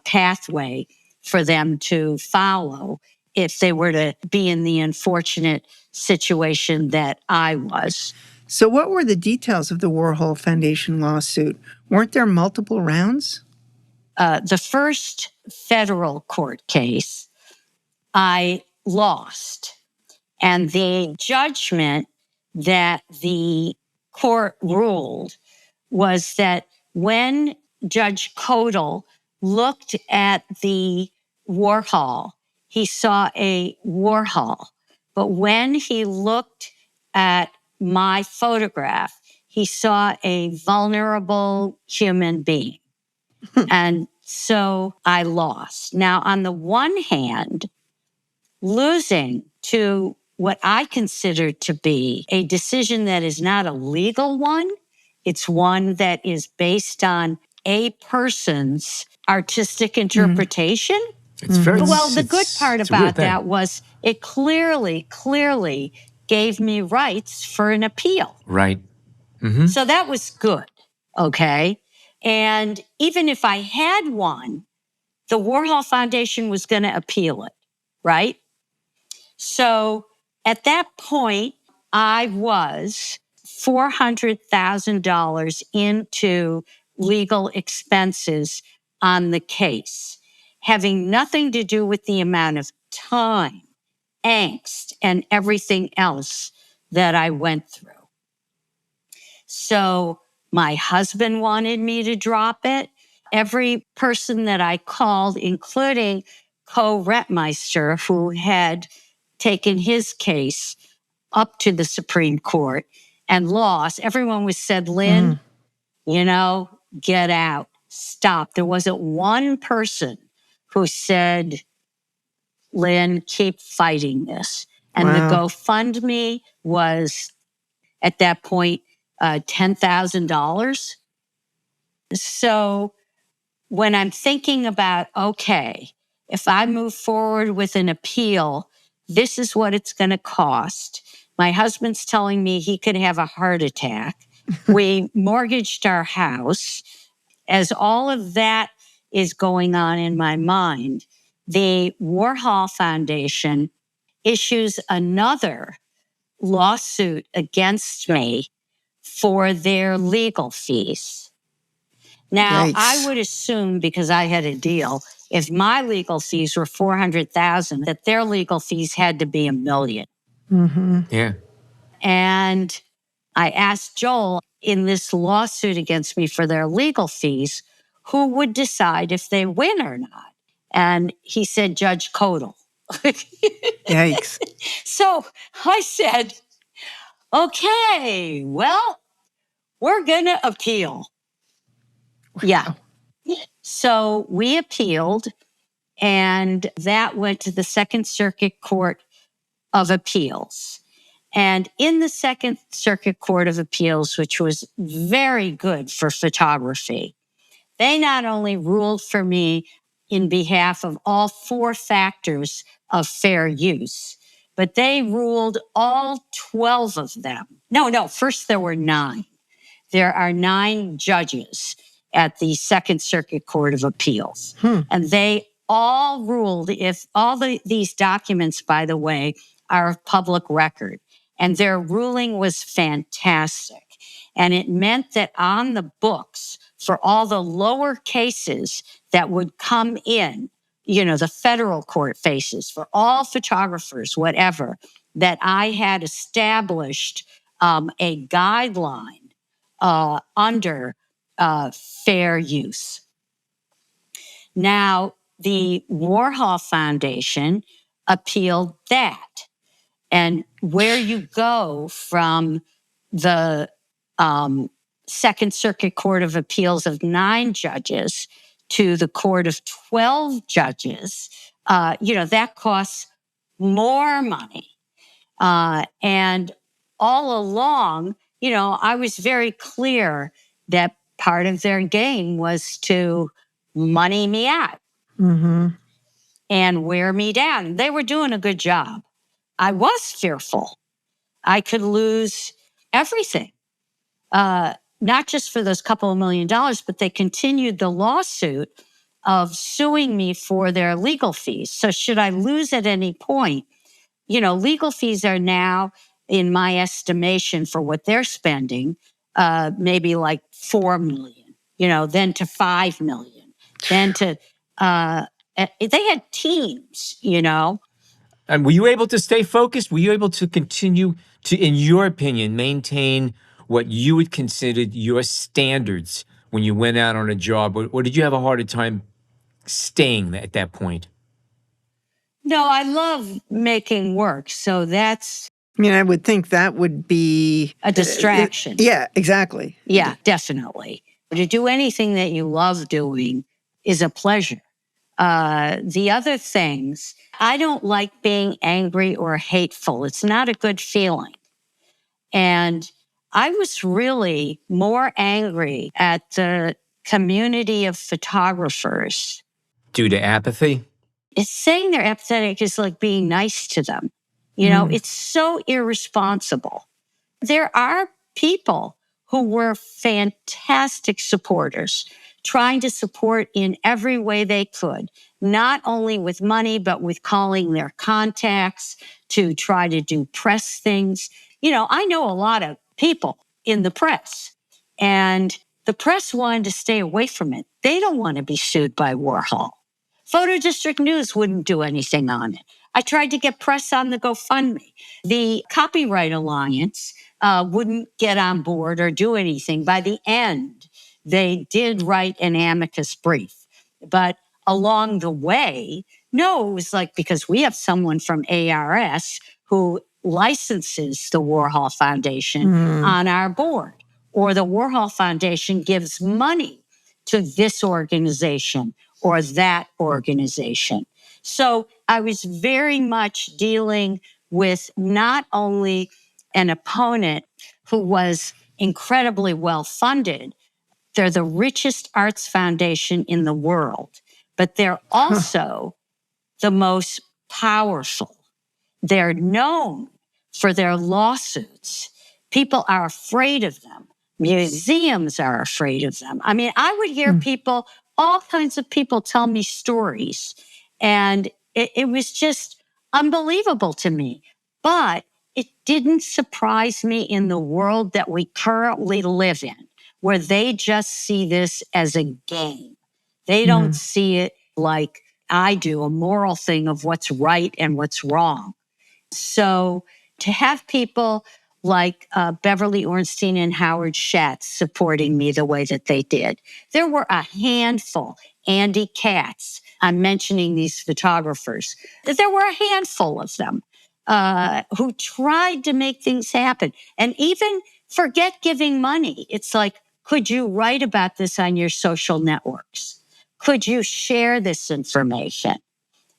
pathway for them to follow if they were to be in the unfortunate situation that I was. So what were the details of the Warhol Foundation lawsuit? Weren't there multiple rounds? The first federal court case, I lost. And the judgment that the court ruled was that when Judge Kodal looked at the Warhol, he saw a Warhol. But when he looked at my photograph, he saw a vulnerable human being. And so I lost. Now, on the one hand, losing to what I consider to be a decision that is not a legal one, it's one that is based on a person's artistic interpretation. It's very Well, the good part it's a weird about thing. that was it clearly gave me rights for an appeal. Right. So that was good. Okay. And even if I had won, the Warhol Foundation was going to appeal it. Right. So at that point, I was $400,000 into legal expenses on the case, having nothing to do with the amount of time, angst, and everything else that I went through. So my husband wanted me to drop it. Every person that I called, including co-rentmeister who had taken his case up to the Supreme Court and lost. Everyone was said, Lynn, get out, stop. There wasn't one person who said, Lynn, keep fighting this. And the GoFundMe was, at that point, $10,000. So when I'm thinking about, okay, if I move forward with an appeal, this is what it's going to cost. My husband's telling me he could have a heart attack. We mortgaged our house. As all of that is going on in my mind, the Warhol Foundation issues another lawsuit against me for their legal fees. Now, Yikes. I would assume, because I had a deal, if my legal fees were $400,000, that their legal fees had to be $1 million. Mm-hmm. Yeah. And I asked Joel, in this lawsuit against me for their legal fees, who would decide if they win or not? And he said, Judge Kodal. Yikes. So I said, okay, well, we're going to appeal. Yeah. So we appealed, and that went to the Second Circuit Court of Appeals. And in the Second Circuit Court of Appeals, which was very good for photography, they not only ruled for me in behalf of all 4 factors of fair use, but they ruled all 12 of them. No, first there were 9. There are 9 judges at the Second Circuit Court of Appeals. And they all ruled, if all these documents, by the way, are of public record. And their ruling was fantastic. And it meant that on the books for all the lower cases that would come in, the federal court faces for all photographers, whatever, that I had established a guideline under fair use. Now, the Warhol Foundation appealed that. And where you go from the Second Circuit Court of Appeals of 9 judges to the court of 12 judges, that costs more money. And all along, I was very clear that part of their game was to money me out and wear me down. They were doing a good job. I was fearful I could lose everything, not just for those couple of $1 million, but they continued the lawsuit of suing me for their legal fees. So should I lose at any point, legal fees are now, in my estimation, for what they're spending, maybe like $4 million, then to $5 million, then to, they had teams, And were you able to stay focused? Were you able to continue to, in your opinion, maintain what you would consider your standards when you went out on a job? Or did you have a harder time staying at that point? No, I love making work. So that's I would think that would be a distraction. Yeah, exactly. Yeah, definitely. To do anything that you love doing is a pleasure. The other things, I don't like being angry or hateful. It's not a good feeling. And I was really more angry at the community of photographers. Due to apathy? It's saying they're apathetic is like being nice to them. It's so irresponsible. There are people who were fantastic supporters, trying to support in every way they could, not only with money, but with calling their contacts to try to do press things. I know a lot of people in the press, and the press wanted to stay away from it. They don't want to be sued by Warhol. Photo District News wouldn't do anything on it. I tried to get press on the GoFundMe. The Copyright Alliance wouldn't get on board or do anything. By the end, they did write an amicus brief. But along the way, No, it was like, because we have someone from ARS who licenses the Warhol Foundation on our board, or the Warhol Foundation gives money to this organization or that organization. So I was very much dealing with not only an opponent who was incredibly well funded, they're the richest arts foundation in the world, but they're also the most powerful. They're known for their lawsuits. People are afraid of them. Museums are afraid of them. I mean, I would hear people, all kinds of people tell me stories, and it was just unbelievable to me. But it didn't surprise me in the world that we currently live in, where they just see this as a game. They don't see it like I do, a moral thing of what's right and what's wrong. So to have people like Beverly Ornstein and Howard Schatz supporting me the way that they did, there were a handful. Andy Katz, I'm mentioning these photographers, there were a handful of them who tried to make things happen. And even forget giving money. It's like, could you write about this on your social networks? Could you share this information?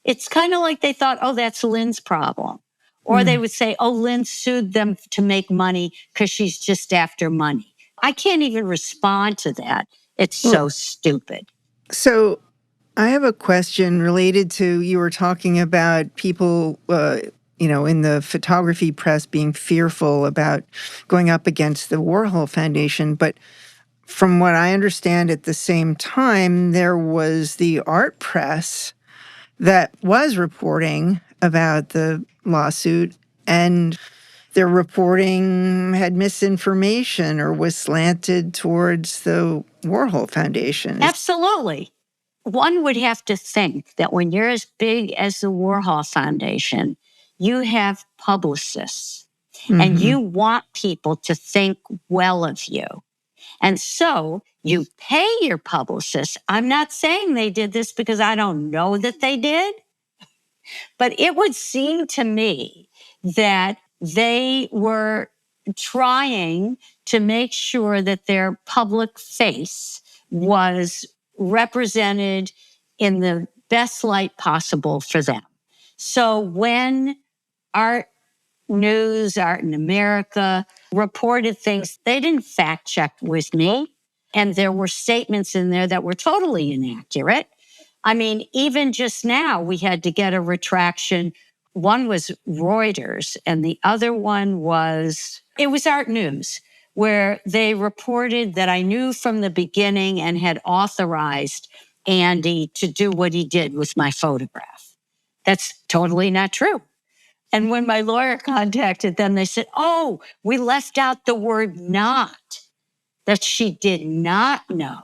It's kind of like they thought, oh, that's Lynn's problem. Or they would say, oh, Lynn sued them to make money because she's just after money. I can't even respond to that. It's so stupid. So I have a question related to, you were talking about people, in the photography press being fearful about going up against the Warhol Foundation. But from what I understand, at the same time, there was the art press that was reporting about the lawsuit, and their reporting had misinformation or was slanted towards the Warhol Foundation. Absolutely. One would have to think that when you're as big as the Warhol Foundation, you have publicists and you want people to think well of you. And so you pay your publicists. I'm not saying they did this because I don't know that they did, but it would seem to me that they were trying to make sure that their public face was represented in the best light possible for them. So when art news, Art in America reported things, they didn't fact check with me. And there were statements in there that were totally inaccurate. I mean, even just now, we had to get a retraction. One was Reuters, and the other one was Art News, where they reported that I knew from the beginning and had authorized Andy to do what he did with my photograph. That's totally not true. And when my lawyer contacted them, they said, oh, we left out the word not, that she did not know.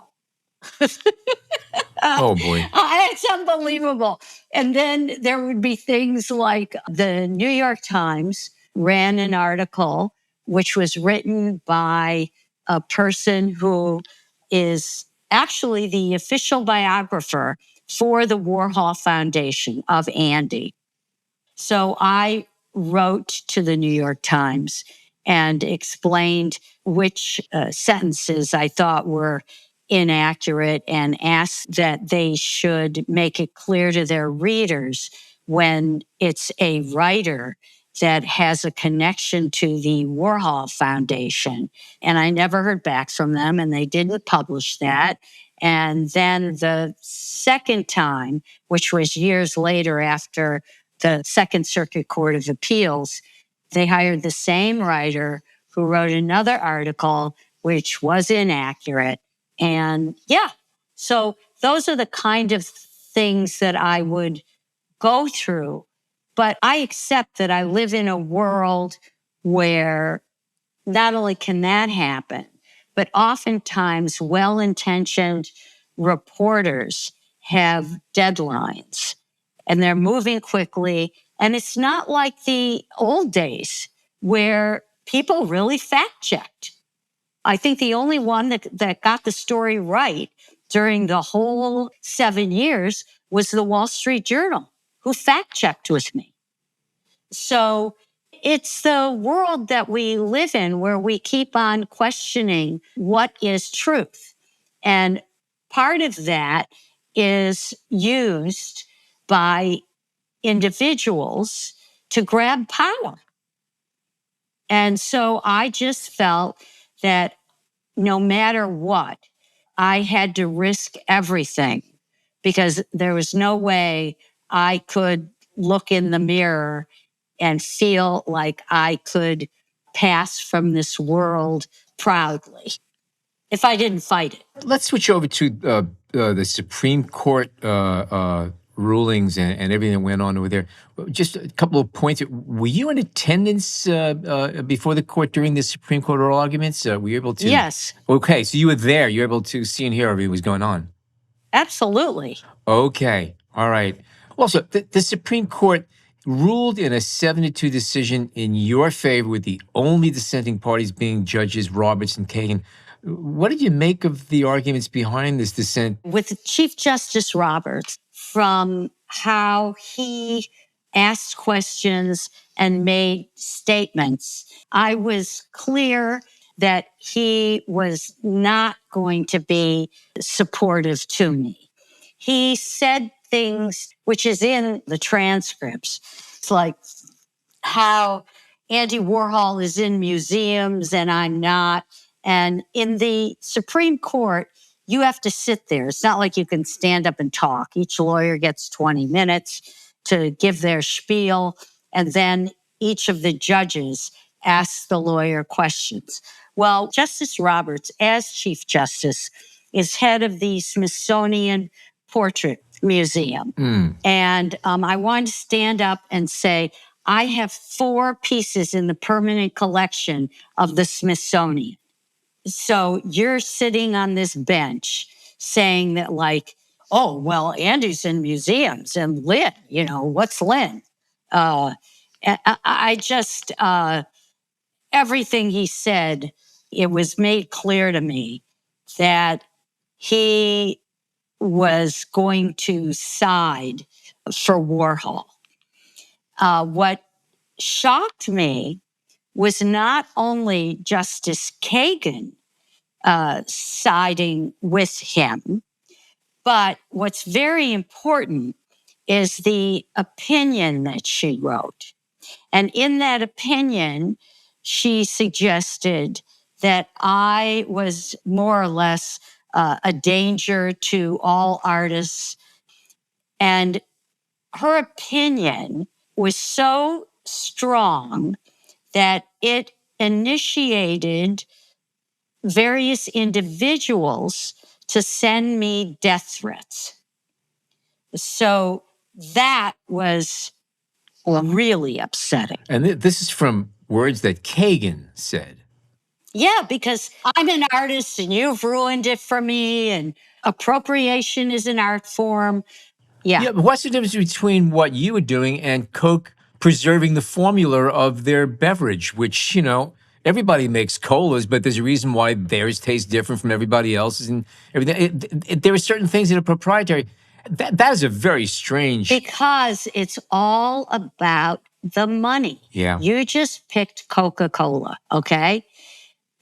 Oh, boy. It's unbelievable. And then there would be things like the New York Times ran an article which was written by a person who is actually the official biographer for the Warhol Foundation of Andy. So I wrote to the New York Times and explained which sentences I thought were inaccurate and asked that they should make it clear to their readers when it's a writer that has a connection to the Warhol Foundation. And I never heard back from them, and they didn't publish that. And then the second time, which was years later after the Second Circuit Court of Appeals, they hired the same writer who wrote another article which was inaccurate. And so those are the kind of things that I would go through. But I accept that I live in a world where not only can that happen, but oftentimes well-intentioned reporters have deadlines and they're moving quickly. And it's not like the old days where people really fact-checked. I think the only one that got the story right during the whole 7 years was the Wall Street Journal. who fact-checked with me. So it's the world that we live in where we keep on questioning what is truth. And part of that is used by individuals to grab power. And so I just felt that no matter what, I had to risk everything because there was no way I could look in the mirror and feel like I could pass from this world proudly if I didn't fight it. Let's switch over to the Supreme Court rulings and everything that went on over there. Just a couple of points. Were you in attendance before the court during the Supreme Court oral arguments? Were you able to? Yes. Okay, so you were there. You were able to see and hear everything that was going on. Absolutely. Okay, all right. Also, the Supreme Court ruled in a 7-2 decision in your favor, with the only dissenting parties being Judges Roberts and Kagan. What did you make of the arguments behind this dissent? With Chief Justice Roberts, from how he asked questions and made statements, I was clear that he was not going to be supportive to me. He said things, which is in the transcripts. It's like how Andy Warhol is in museums and I'm not. And in the Supreme Court, you have to sit there. It's not like you can stand up and talk. Each lawyer gets 20 minutes to give their spiel, and then each of the judges asks the lawyer questions. Well, Justice Roberts, as Chief Justice, is head of the Smithsonian Portrait Museum. And I wanted to stand up and say, I have 4 pieces in the permanent collection of the Smithsonian. So you're sitting on this bench saying that, like, oh, well, Andy's in museums and Lynn, what's Lynn? I just, everything he said, it was made clear to me that he was going to side for Warhol. What shocked me was not only Justice Kagan siding with him, but what's very important is the opinion that she wrote. And in that opinion, she suggested that I was more or less a danger to all artists. And her opinion was so strong that it initiated various individuals to send me death threats. So that was really upsetting. And this is from words that Kagan said. Yeah, because I'm an artist and you've ruined it for me, and appropriation is an art form. Yeah, but what's the difference between what you were doing and Coke preserving the formula of their beverage, which, everybody makes colas, but there's a reason why theirs tastes different from everybody else's and everything. There are certain things that are proprietary. That is a very strange... Because it's all about the money. Yeah. You just picked Coca-Cola, okay?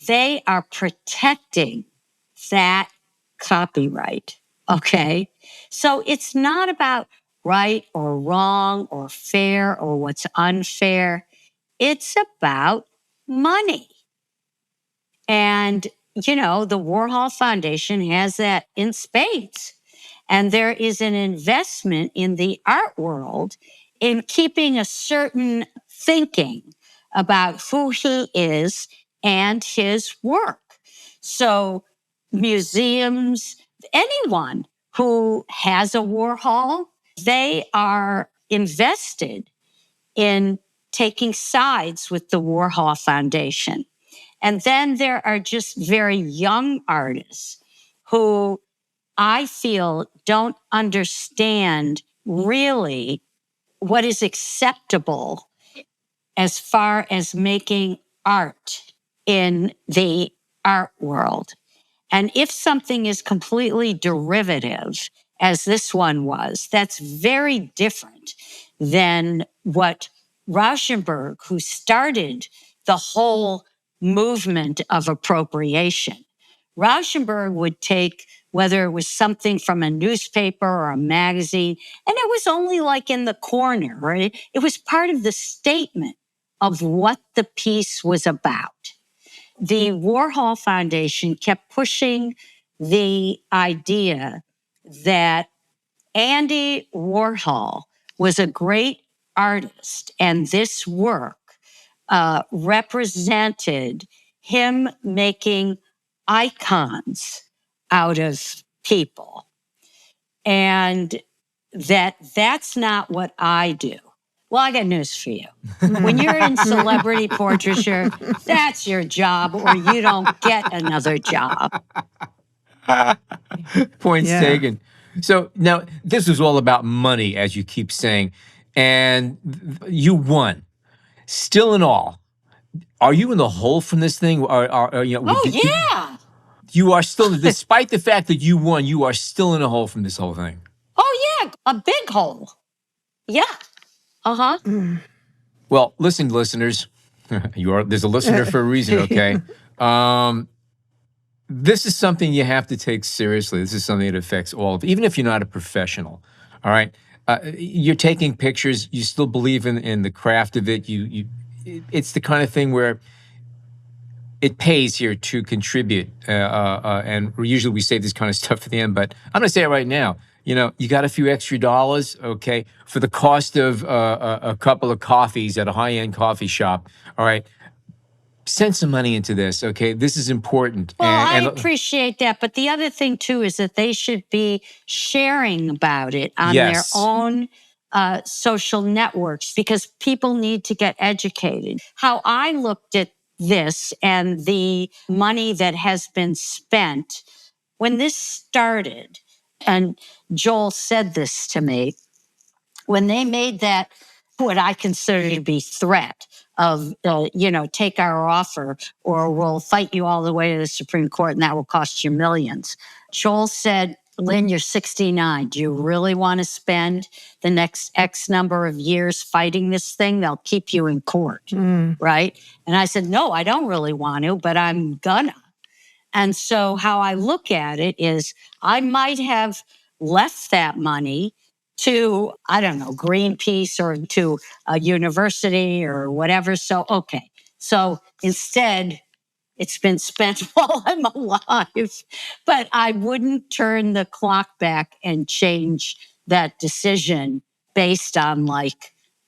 They are protecting that copyright, okay? So it's not about right or wrong or fair or what's unfair. It's about money. And, the Warhol Foundation has that in spades. And there is an investment in the art world in keeping a certain thinking about who he is and his work. So museums, anyone who has a Warhol, they are invested in taking sides with the Warhol Foundation. And then there are just very young artists who I feel don't understand really what is acceptable as far as making art in the art world. And if something is completely derivative, as this one was, that's very different. than what Rauschenberg, who started the whole movement of appropriation. Rauschenberg would take whether it was something from a newspaper or a magazine, and it was only like in the corner, right? It was part of the statement of what the piece was about. The Warhol Foundation kept pushing the idea that Andy Warhol was a great artist, and this work represented him making icons out of people. And that's not what I do. Well, I got news for you. When you're in celebrity portraiture, that's your job, or you don't get another job. Points taken. So now this was all about money, as you keep saying, and you won. Still in all, are you in the hole from this thing? Yeah. You are still, despite the fact that you won, you are still in a hole from this whole thing. Oh, yeah, a big hole. Yeah. Uh-huh. Well, listen, listeners, there's a listener for a reason, okay? This is something you have to take seriously. This is something that affects all of, even if you're not a professional, all right? You're taking pictures. You still believe in the craft of it. It's the kind of thing where it pays here to contribute. And usually we save this kind of stuff for the end, but I'm going to say it right now. You got a few extra dollars, okay, for the cost of a couple of coffees at a high-end coffee shop, all right? Send some money into this, okay? This is important. Well, I appreciate that. But the other thing, too, is that they should be sharing about it on their own social networks, because people need to get educated. How I looked at this and the money that has been spent, when this started, and Joel said this to me, when they made that, what I consider to be threat of, take our offer or we'll fight you all the way to the Supreme Court and that will cost you millions. Joel said, Lynn, you're 69. Do you really want to spend the next X number of years fighting this thing? They'll keep you in court, right? And I said, no, I don't really want to, but I'm gonna. And so how I look at it is I might have left that money to, I don't know, Greenpeace or to a university or whatever. So, okay. So instead, it's been spent while I'm alive. But I wouldn't turn the clock back and change that decision based on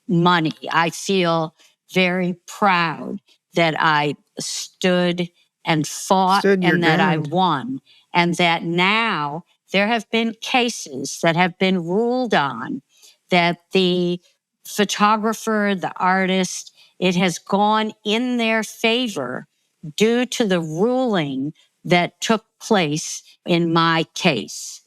money. I feel very proud that I stood and fought and that I won. And that now there have been cases that have been ruled on that the photographer, the artist, it has gone in their favor due to the ruling that took place in my case.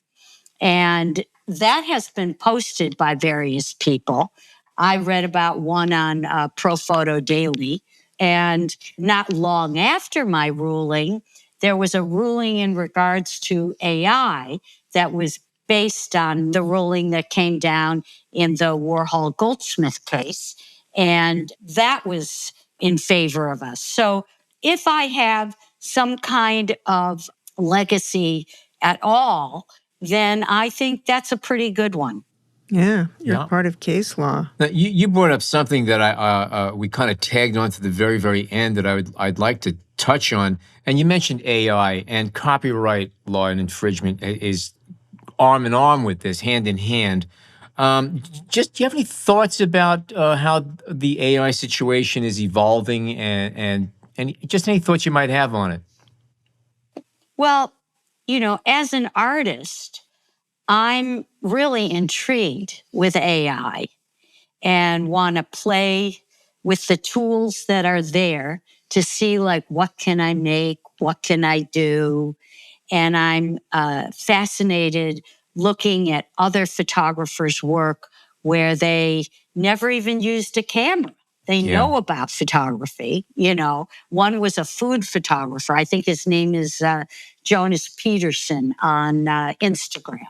And that has been posted by various people. I read about one on Profoto Daily. And not long after my ruling, there was a ruling in regards to AI that was based on the ruling that came down in the Warhol Goldsmith case. And that was in favor of us. So if I have some kind of legacy at all, then I think that's a pretty good one. Yeah, you're part of case law. Now, you brought up something that we kind of tagged on to the very, very end that I'd like to touch on. And you mentioned AI, and copyright law and infringement is arm in arm with this, hand in hand. Do you have any thoughts about how the AI situation is evolving, and just any thoughts you might have on it? Well, as an artist, I'm really intrigued with AI and want to play with the tools that are there to see what can I make, what can I do. And I'm fascinated looking at other photographers' work where they never even used a camera. They know about photography. One was a food photographer. I think his name is Jonas Peterson on Instagram.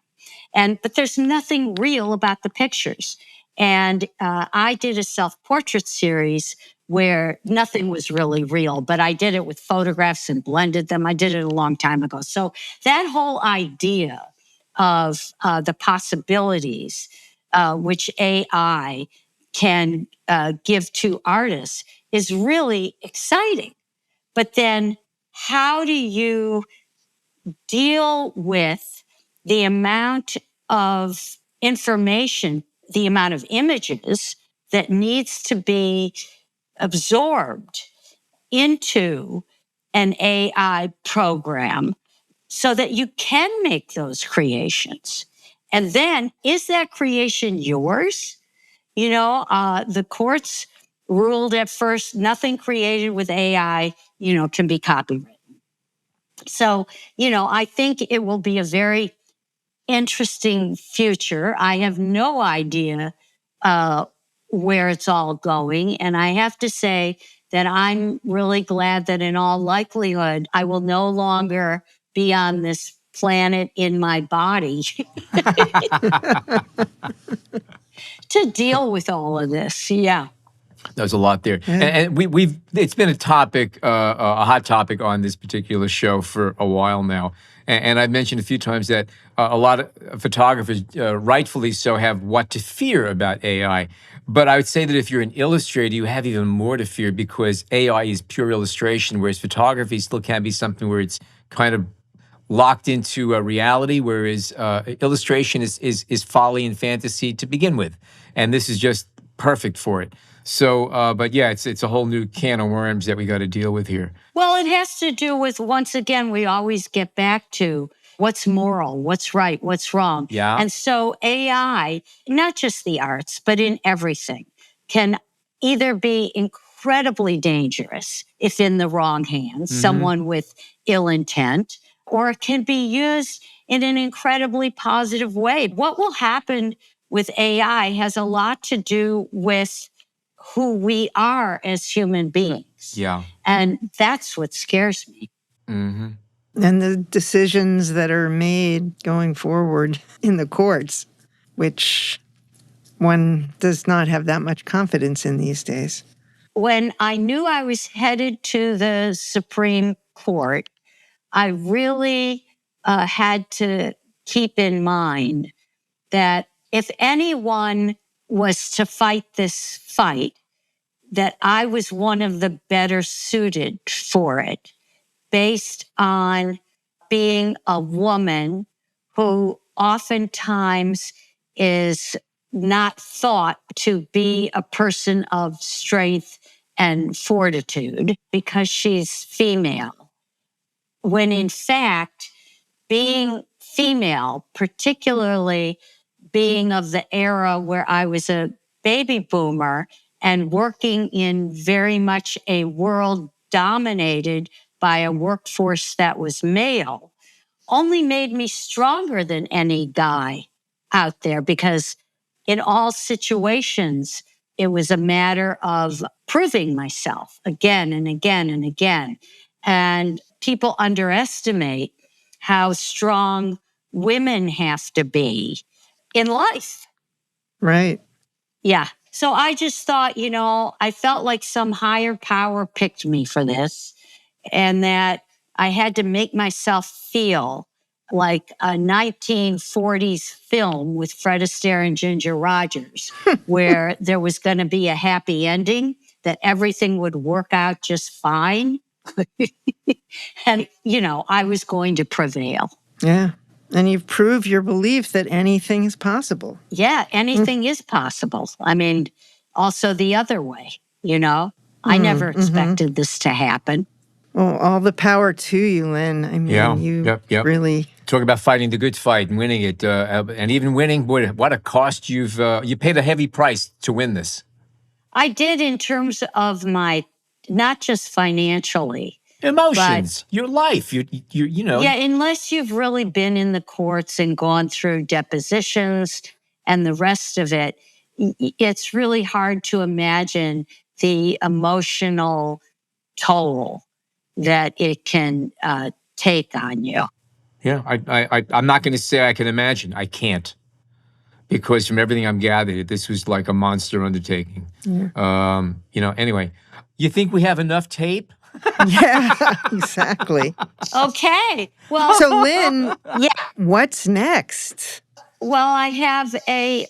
But there's nothing real about the pictures. And I did a self-portrait series where nothing was really real, but I did it with photographs and blended them. I did it a long time ago. So that whole idea of the possibilities which AI can give to artists is really exciting. But then how do you deal with the amount of information, the amount of images that needs to be absorbed into an AI program so that you can make those creations? And then, is that creation yours? The courts ruled at first nothing created with AI, can be copyrighted. So, I think it will be a very interesting future. I have no idea where it's all going. And I have to say that I'm really glad that in all likelihood, I will no longer be on this planet in my body to deal with all of this. Yeah. There's a lot there, and we've it's been a hot topic on this particular show for a while now. And I've mentioned a few times that a lot of photographers, rightfully so, have what to fear about AI. But I would say that if you're an illustrator, you have even more to fear because AI is pure illustration, whereas photography still can be something where it's kind of locked into a reality, whereas illustration is folly and fantasy to begin with, and this is just perfect for it. So, but yeah, it's a whole new can of worms that we got to deal with here. Well, it has to do with, once again, we always get back to what's moral, what's right, what's wrong. Yeah. And so AI, not just the arts, but in everything, can either be incredibly dangerous if in the wrong hands, someone with ill intent, or it can be used in an incredibly positive way. What will happen with AI has a lot to do with who we are as human beings. Yeah. And that's what scares me. Mm-hmm. And the decisions that are made going forward in the courts, which one does not have that much confidence in these days. When I knew I was headed to the Supreme Court, I really had to keep in mind that if anyone was to fight this fight, that I was one of the better suited for it, based on being a woman who oftentimes is not thought to be a person of strength and fortitude because she's female. When in fact, being female, particularly being of the era where I was a baby boomer and working in very much a world dominated by a workforce that was male, only made me stronger than any guy out there, because in all situations, it was a matter of proving myself again and again and again. And people underestimate how strong women have to be in life. Right. Yeah. So I just thought, I felt like some higher power picked me for this, and that I had to make myself feel like a 1940s film with Fred Astaire and Ginger Rogers, where there was going to be a happy ending, that everything would work out just fine. And, I was going to prevail. Yeah. And you've proved your belief that anything is possible. Yeah, anything is possible. I mean, also the other way, I never expected this to happen. Well, all the power to you, Lynn. I mean, you really... Talk about fighting the good fight and winning it. And even winning, what a cost you paid a heavy price to win this. I did, in terms of my, not just financially. Emotions, your life, you know. Yeah, unless you've really been in the courts and gone through depositions and the rest of it, it's really hard to imagine the emotional toll that it can take on you. Yeah, I'm not going to say I can imagine. I can't. because from everything I'm gathered, this was like a monster undertaking. Anyway, you think we have enough tape? Yeah, exactly. Okay. Well, So, Lynn, yeah. what's next? Well, I have a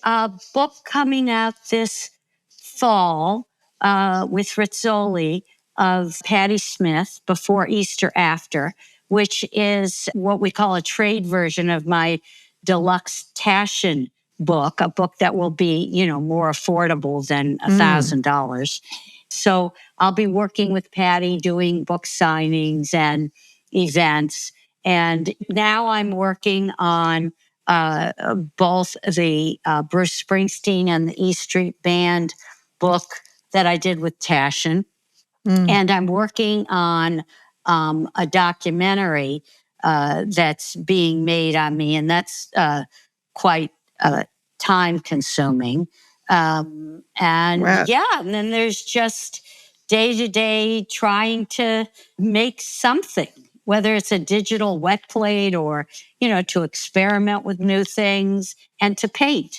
book coming out this fall with Rizzoli of Patti Smith, Before Easter After, which is what we call a trade version of my deluxe Taschen book, a book that will be, more affordable than $1,000. So I'll be working with Patti doing book signings and events. And now I'm working on both the Bruce Springsteen and the E Street Band book that I did with Taschen. And I'm working on a documentary that's being made on me, and that's quite time consuming. And Wow. and then there's just day to day trying to make something, whether it's a digital wet plate or, to experiment with new things and to paint.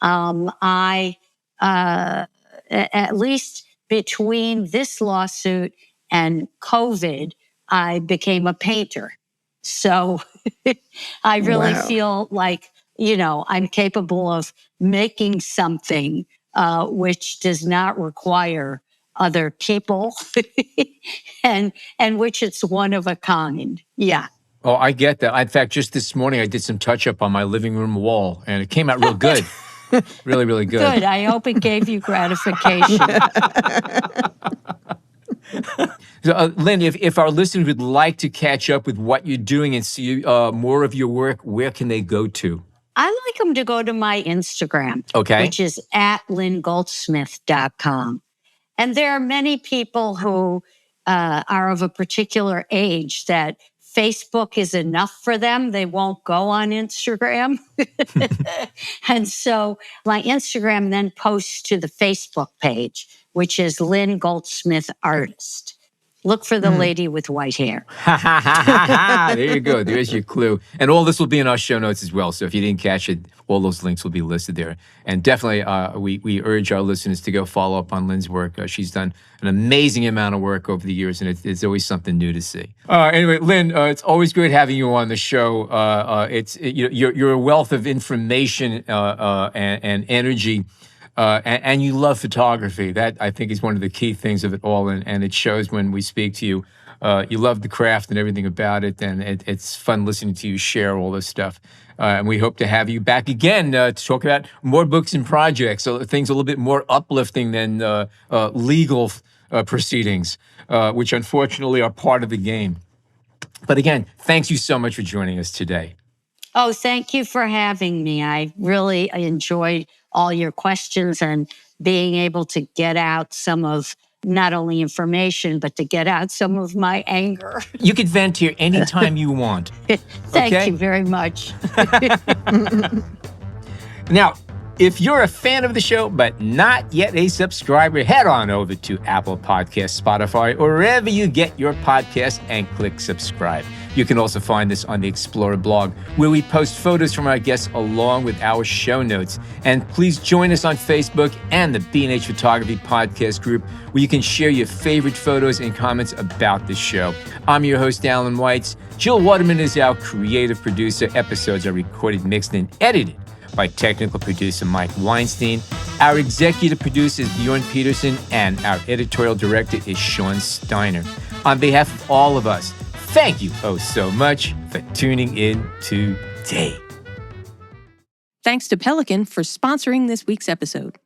I, at least between this lawsuit and COVID, I became a painter. So I really Wow. feel like, I'm capable of making something which does not require other people and which it's one of a kind. Yeah. Oh, I get that. In fact, just this morning, I did some touch-up on my living room wall, and it came out real good. Really, really good. Good. I hope it gave you gratification. So, Lynn, if our listeners would like to catch up with what you're doing and see more of your work, where can they go to? I like them to go to my Instagram, which is at lynnGoldsmith.com. And there are many people who are of a particular age that Facebook is enough for them. They won't go on Instagram. And so my Instagram then posts to the Facebook page, which is Lynn Goldsmith Artist. Look for the lady with white hair. There you go. There's your clue. And all this will be in our show notes as well. So if you didn't catch it, all those links will be listed there. And definitely, we urge our listeners to go follow up on Lynn's work. She's done an amazing amount of work over the years, and it's always something new to see. Anyway, Lynn, it's always great having you on the show. You're a wealth of information and energy. And you love photography. That, I think, is one of the key things of it all, and it shows when we speak to you. You love the craft and everything about it, and it's fun listening to you share all this stuff. And we hope to have you back again to talk about more books and projects, so things a little bit more uplifting than legal proceedings, which unfortunately are part of the game. But again, thanks you so much for joining us today. Oh, thank you for having me. I really enjoyed all your questions and being able to get out some of not only information, but to get out some of my anger. You can vent here anytime you want. Thank you very much. Now, if you're a fan of the show, but not yet a subscriber, head on over to Apple Podcasts, Spotify, or wherever you get your podcasts and click subscribe. You can also find us on the Explorer blog, where we post photos from our guests along with our show notes. And please join us on Facebook and the B&H Photography Podcast group, where you can share your favorite photos and comments about the show. I'm your host, Alan Weitz. Jill Waterman is our creative producer. Episodes are recorded, mixed, and edited by technical producer Mike Weinstein. Our executive producer is Bjorn Peterson, and our editorial director is Sean Steiner. On behalf of all of us, thank you so much for tuning in today. Thanks to Pelican for sponsoring this week's episode.